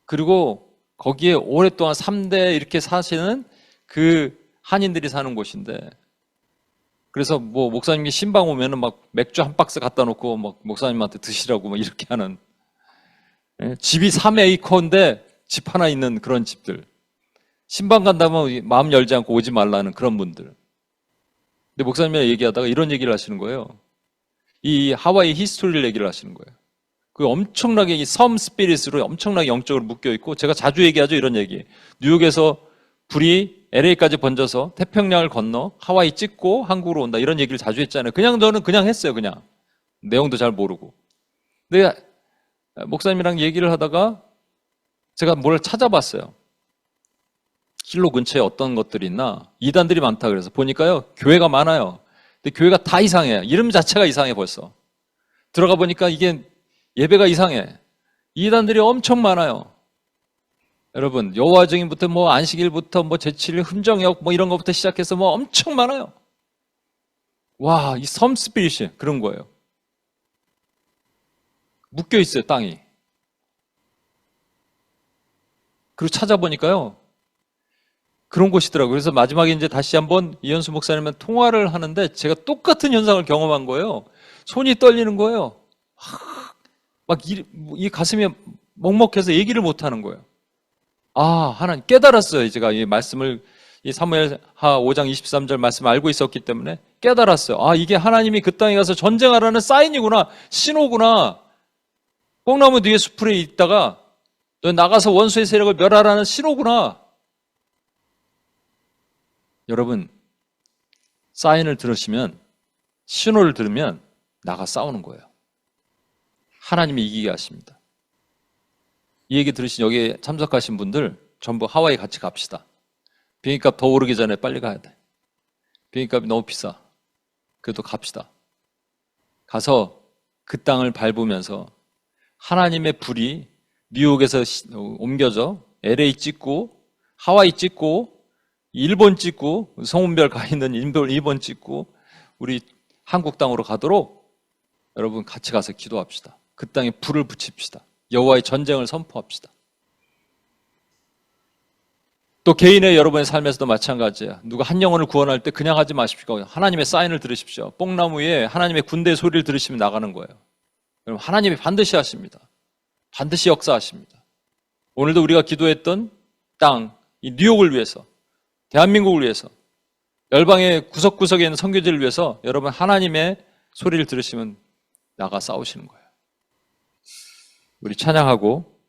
Speaker 1: 그리고 거기에 오랫동안 3대 이렇게 사시는 그 한인들이 사는 곳인데 그래서 뭐 목사님이 신방 오면은 막 맥주 한 박스 갖다 놓고 막 목사님한테 드시라고 막 이렇게 하는 집이 3에이커인데 집 하나 있는 그런 집들 신방 간다면 마음 열지 않고 오지 말라는 그런 분들 근데 목사님이랑 얘기하다가 이런 얘기를 하시는 거예요. 이 하와이 히스토리를 얘기를 하시는 거예요. 그 엄청나게 이 섬 스피릿으로 엄청나게 영적으로 묶여 있고 제가 자주 얘기하죠 이런 얘기. 뉴욕에서 불이 LA까지 번져서 태평양을 건너 하와이 찍고 한국으로 온다 이런 얘기를 자주 했잖아요. 저는 그냥 했어요. 그냥 내용도 잘 모르고. 근데 목사님이랑 얘기를 하다가 제가 뭘 찾아봤어요. 힐로 근처에 어떤 것들이 있나 이단들이 많다 그래서 보니까요 교회가 많아요. 근데 교회가 다 이상해요. 이름 자체가 이상해 벌써. 들어가 보니까 이게 예배가 이상해. 이단들이 엄청 많아요. 여러분 여호와 증인부터 뭐 안식일부터 뭐 제7일 흠정역 뭐 이런 것부터 시작해서 뭐 엄청 많아요. 와, 이 섬 스피릿이 그런 거예요. 묶여 있어요 땅이. 그리고 찾아보니까요 그런 곳이더라고요. 그래서 마지막에 이제 다시 한번 이현수 목사님과 통화를 하는데 제가 똑같은 현상을 경험한 거예요. 손이 떨리는 거예요. 막 이 가슴이 먹먹해서 얘기를 못 하는 거예요. 하나님 깨달았어요. 제가 이 말씀을 이 사무엘하 5장 23절 말씀 알고 있었기 때문에 깨달았어요. 아, 이게 하나님이 그 땅에 가서 전쟁하라는 사인이구나, 신호구나. 뽕나무 뒤에 숲풀에 있다가 너 나가서 원수의 세력을 멸하라는 신호구나. 여러분, 사인을 들으시면, 신호를 들으면 나가 싸우는 거예요. 하나님이 이기게 하십니다. 이 얘기 들으신 여기에 참석하신 분들 전부 하와이 같이 갑시다. 비행기값 더 오르기 전에 빨리 가야 돼. 비행기값이 너무 비싸. 그래도 갑시다. 가서 그 땅을 밟으면서 하나님의 불이 뉴욕에서 옮겨져 LA 찍고 하와이 찍고 일본 찍고 성운별 가 있는 일본 찍고 우리 한국 땅으로 가도록 여러분 같이 가서 기도합시다. 그 땅에 불을 붙입시다. 여호와의 전쟁을 선포합시다. 또 개인의 여러분의 삶에서도 마찬가지야. 누가 한 영혼을 구원할 때 그냥 하지 마십시오. 하나님의 사인을 들으십시오. 뽕나무에 하나님의 군대의 소리를 들으시면 나가는 거예요. 여러분, 하나님이 반드시 하십니다. 반드시 역사하십니다. 오늘도 우리가 기도했던 땅, 이 뉴욕을 위해서, 대한민국을 위해서, 열방의 구석구석에 있는 선교지를 위해서 여러분 하나님의 소리를 들으시면 나가 싸우시는 거예요. 우리 찬양하고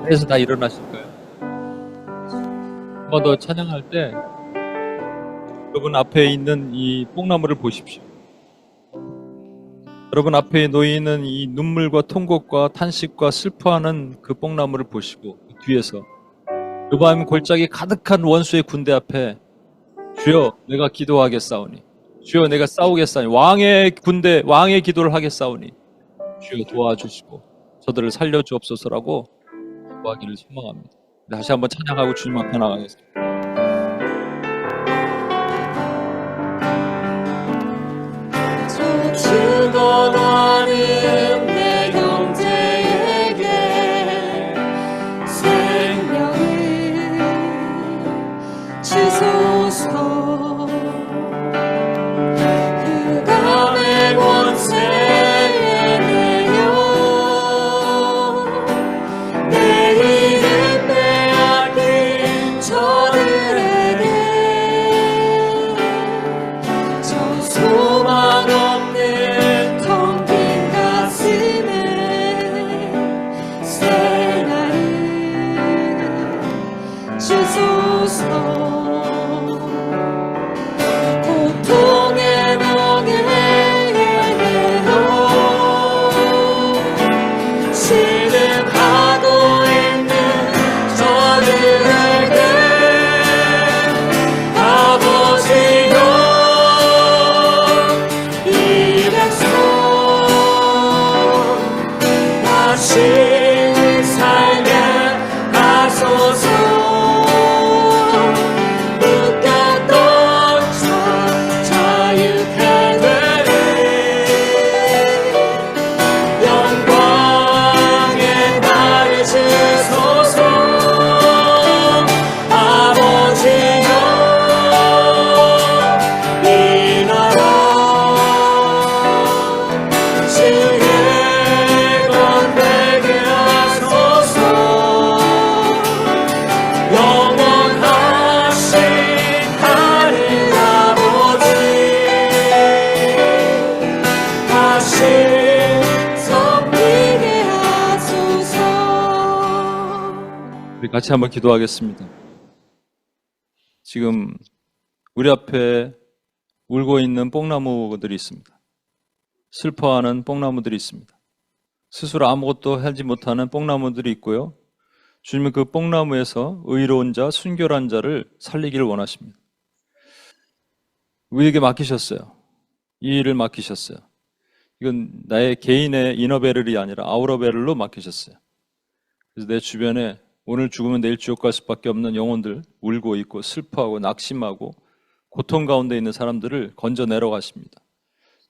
Speaker 1: 그래서 다 일어나실 거예요. 한 번 더 찬양할 때 여러분 앞에 있는 이 뽕나무를 보십시오. 여러분 앞에 놓여 있는 이 눈물과 통곡과 탄식과 슬퍼하는 그 뽕나무를 보시고 그 뒤에서 여호와의 골짜기 가득한 원수의 군대 앞에 주여 내가 기도하겠사오니 주여 내가 싸우겠사오니 왕의 군대 왕의 기도를 하겠사오니 주여 도와주시고 저들을 살려주옵소서라고 구하기를 소망합니다. 다시 한번 찬양하고 주님 앞에 나가겠습니다.
Speaker 2: 저 죽어가는 내 형제에게 생명을 주소서. 그 감의 권세에 매여 내 이름 빼앗긴 저들
Speaker 1: 같이 한번 기도하겠습니다. 지금 우리 앞에 울고 있는 뽕나무들이 있습니다. 슬퍼하는 뽕나무들이 있습니다. 스스로 아무것도 하지 못하는 뽕나무들이 있고요. 주님은 그 뽕나무에서 의로운 자, 순결한 자를 살리기를 원하십니다. 우리에게 맡기셨어요. 이 일을 맡기셨어요. 이건 나의 개인의 이너베를이 아니라 아우러베를로 맡기셨어요. 그래서 내 주변에 오늘 죽으면 내일 지옥 갈 수밖에 없는 영혼들, 울고 있고 슬퍼하고 낙심하고 고통 가운데 있는 사람들을 건져내러 가십니다.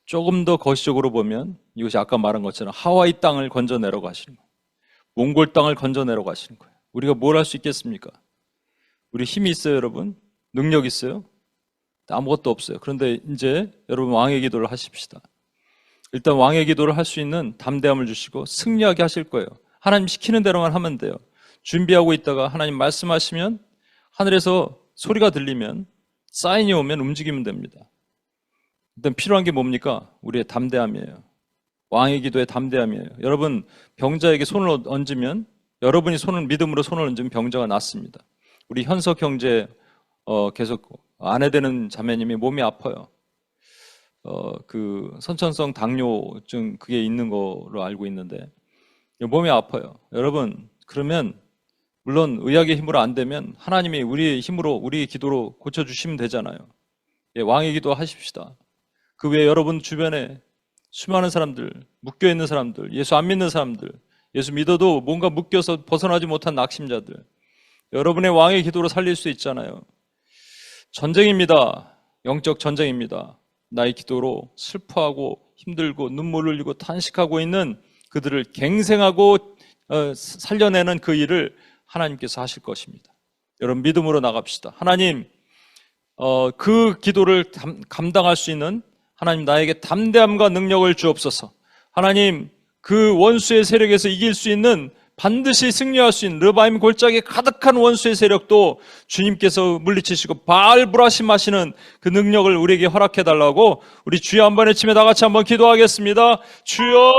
Speaker 1: 조금 더 거시적으로 보면 이것이 아까 말한 것처럼 하와이 땅을 건져내러 가시는 거예요. 몽골 땅을 건져내러 가시는 거예요. 우리가 뭘 할 수 있겠습니까? 우리 힘이 있어요, 여러분? 능력 있어요? 아무것도 없어요. 그런데 이제 여러분 왕의 기도를 하십시다. 일단 왕의 기도를 할 수 있는 담대함을 주시고 승리하게 하실 거예요. 하나님 시키는 대로만 하면 돼요. 준비하고 있다가 하나님 말씀하시면 하늘에서 소리가 들리면 사인이 오면 움직이면 됩니다. 일단 필요한 게 뭡니까? 우리의 담대함이에요. 왕의 기도의 담대함이에요. 여러분 병자에게 손을 얹으면 여러분이 믿음으로 손을 얹으면 병자가 낫습니다. 우리 현석 형제 계속 아내 되는 자매님이 몸이 아파요. 그 선천성 당뇨증 그게 있는 거로 알고 있는데 몸이 아파요. 여러분 그러면 물론 의학의 힘으로 안 되면 하나님이 우리의 힘으로 우리의 기도로 고쳐주시면 되잖아요. 예, 왕의 기도 하십시다. 그 외에 여러분 주변에 수많은 사람들, 묶여있는 사람들, 예수 안 믿는 사람들, 예수 믿어도 뭔가 묶여서 벗어나지 못한 낙심자들, 여러분의 왕의 기도로 살릴 수 있잖아요. 전쟁입니다. 영적 전쟁입니다. 나의 기도로 슬퍼하고 힘들고 눈물을 흘리고 탄식하고 있는 그들을 갱생하고 살려내는 그 일을 하나님께서 하실 것입니다. 여러분 믿음으로 나갑시다. 하나님 그 기도를 감당할 수 있는 하나님 나에게 담대함과 능력을 주옵소서. 하나님 그 원수의 세력에서 이길 수 있는 반드시 승리할 수 있는 르바임 골짜기에 가득한 원수의 세력도 주님께서 물리치시고 바알브라심 하시는 그 능력을 우리에게 허락해 달라고 우리 주여 한번 외치며 다 같이 한번 기도하겠습니다. 주여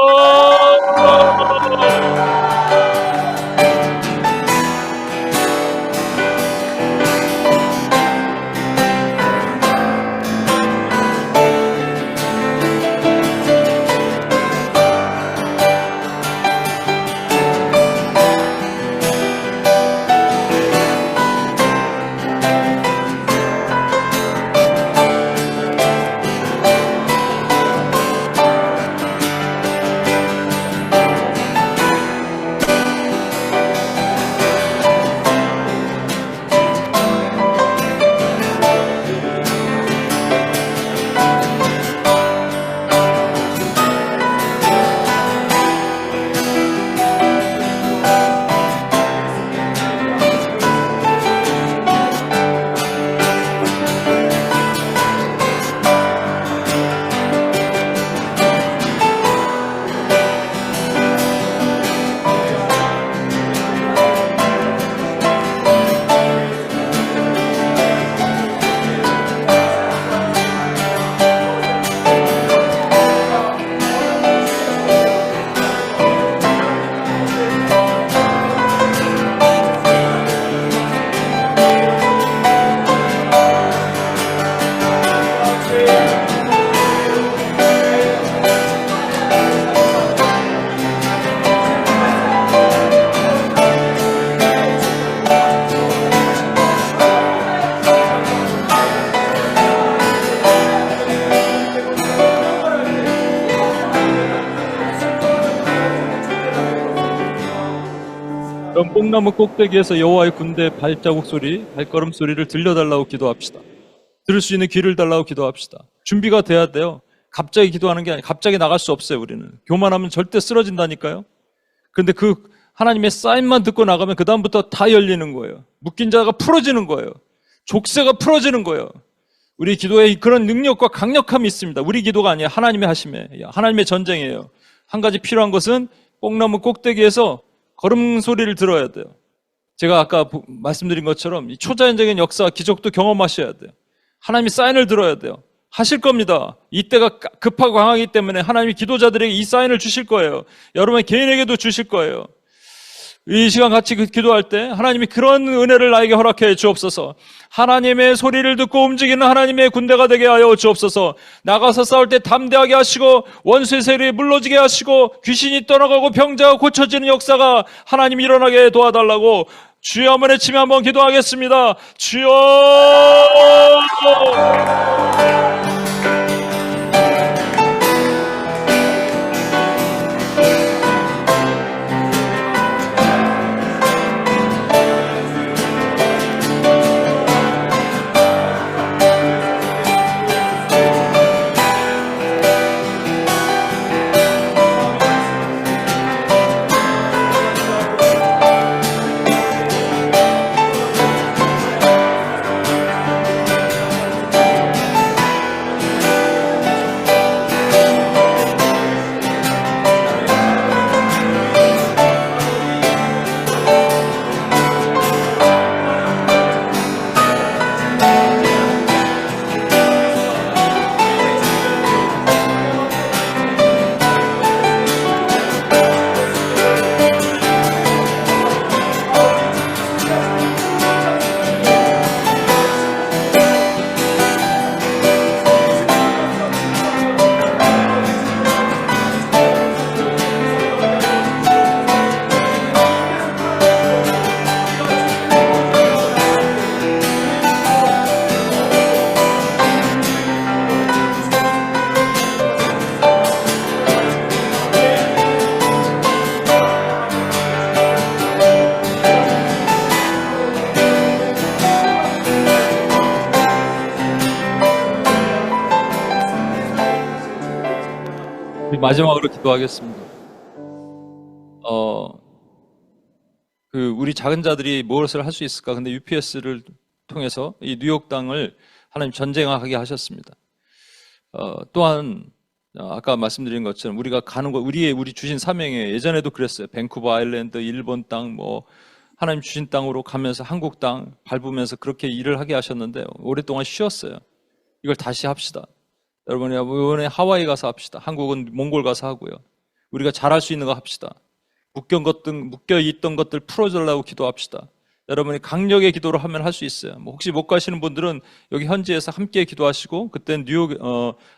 Speaker 1: 그럼 뽕나무 꼭대기에서 여호와의 군대 발자국 소리, 발걸음 소리를 들려달라고 기도합시다. 들을 수 있는 귀를 달라고 기도합시다. 준비가 돼야 돼요. 갑자기 기도하는 게 아니라 갑자기 나갈 수 없어요. 우리는 교만하면 절대 쓰러진다니까요. 그런데 그 하나님의 사인만 듣고 나가면 그 다음부터 다 열리는 거예요. 묶인 자가 풀어지는 거예요. 족쇄가 풀어지는 거예요. 우리 기도에 그런 능력과 강력함이 있습니다. 우리 기도가 아니에요. 하나님의 하심에, 하나님의 전쟁이에요. 한 가지 필요한 것은 뽕나무 꼭대기에서 걸음 소리를 들어야 돼요. 제가 아까 말씀드린 것처럼 이 초자연적인 역사, 기적도 경험하셔야 돼요. 하나님이 사인을 들어야 돼요. 하실 겁니다. 이때가 급하고 강하기 때문에 하나님이 기도자들에게 이 사인을 주실 거예요. 여러분 개인에게도 주실 거예요. 이 시간 같이 기도할 때 하나님이 그런 은혜를 나에게 허락해 주옵소서. 하나님의 소리를 듣고 움직이는 하나님의 군대가 되게 하여 주옵소서. 나가서 싸울 때 담대하게 하시고 원수의 세력이 물러지게 하시고 귀신이 떠나가고 병자가 고쳐지는 역사가 하나님이 일어나게 도와달라고 주여 한번 외치며 한번 기도하겠습니다. 주여! 마지막으로 기도하겠습니다. 우리 작은 자들이 무엇을 할 수 있을까? 근데 UPS를 통해서 이 뉴욕 땅을 하나님 전쟁하게 하셨습니다. 또한 아까 말씀드린 것처럼 우리가 가는 거 우리 주신 사명에 예전에도 그랬어요. 밴쿠버 아일랜드, 일본 땅, 하나님 주신 땅으로 가면서 한국 땅 밟으면서 그렇게 일을 하게 하셨는데 오랫동안 쉬었어요. 이걸 다시 합시다. 여러분이 이번에 하와이 가서 합시다. 한국은 몽골 가서 하고요. 우리가 잘할 수 있는 거 합시다. 묶여있던 것들 풀어주려고 기도합시다. 여러분이 강력의 기도를 하면 할 수 있어요. 혹시 못 가시는 분들은 여기 현지에서 함께 기도하시고 그때 뉴욕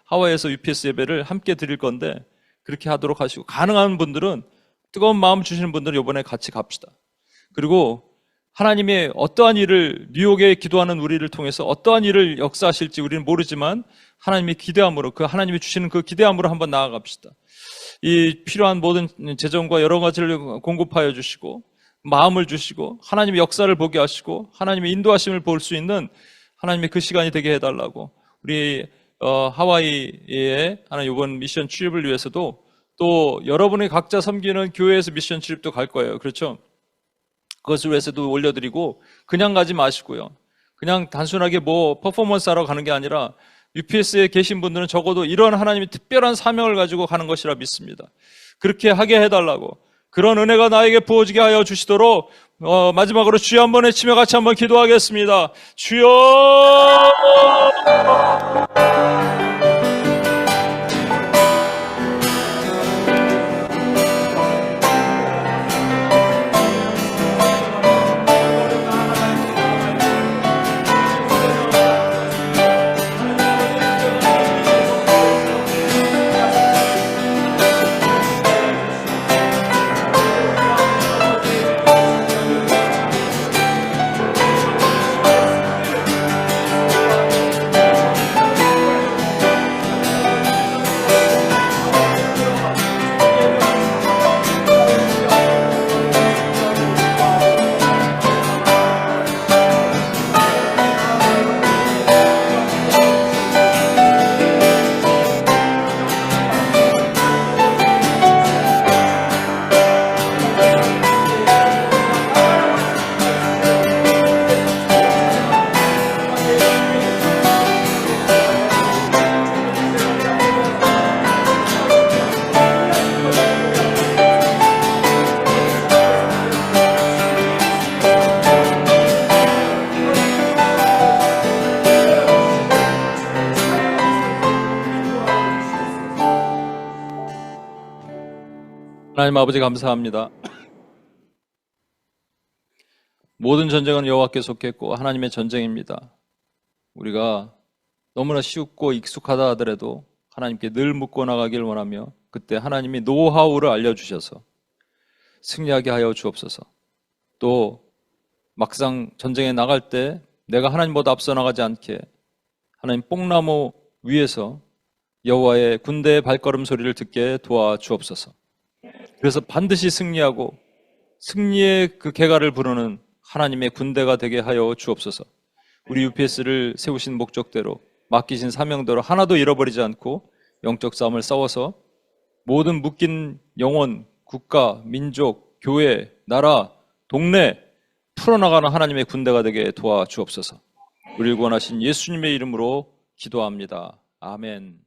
Speaker 1: 하와이에서 UPS 예배를 함께 드릴 건데 그렇게 하도록 하시고 가능한 분들은 뜨거운 마음 주시는 분들은 이번에 같이 갑시다. 그리고 하나님의 어떠한 일을 뉴욕에 기도하는 우리를 통해서 어떠한 일을 역사하실지 우리는 모르지만 하나님의 기대함으로 하나님이 주시는 그 기대함으로 한번 나아갑시다. 이 필요한 모든 재정과 여러 가지를 공급하여 주시고 마음을 주시고 하나님의 역사를 보게 하시고 하나님의 인도하심을 볼 수 있는 하나님의 그 시간이 되게 해달라고 우리 하와이에 하나님 이번 미션 출입을 위해서도 또 여러분이 각자 섬기는 교회에서 미션 출입도 갈 거예요. 그렇죠? 그것을 위해서도 올려드리고 그냥 가지 마시고요. 그냥 단순하게 퍼포먼스 하러 가는 게 아니라 UPS에 계신 분들은 적어도 이런 하나님의 특별한 사명을 가지고 가는 것이라 믿습니다. 그렇게 하게 해달라고 그런 은혜가 나에게 부어지게 하여 주시도록 마지막으로 주여 한번 외치며 같이 한번 기도하겠습니다. 주여! 하나님 아버지 감사합니다. 모든 전쟁은 여호와께 속했고 하나님의 전쟁입니다. 우리가 너무나 쉽고 익숙하다 하더라도 하나님께 늘 묻고 나가길 원하며 그때 하나님이 노하우를 알려주셔서 승리하게 하여 주옵소서. 또 막상 전쟁에 나갈 때 내가 하나님보다 앞서 나가지 않게 하나님 뽕나무 위에서 여호와의 군대의 발걸음 소리를 듣게 도와주옵소서. 그래서 반드시 승리하고 승리의 그 개가를 부르는 하나님의 군대가 되게 하여 주옵소서. 우리 UPS를 세우신 목적대로 맡기신 사명대로 하나도 잃어버리지 않고 영적 싸움을 싸워서 모든 묶인 영혼, 국가, 민족, 교회, 나라, 동네 풀어나가는 하나님의 군대가 되게 도와주옵소서. 우리를 구원하신 예수님의 이름으로 기도합니다. 아멘.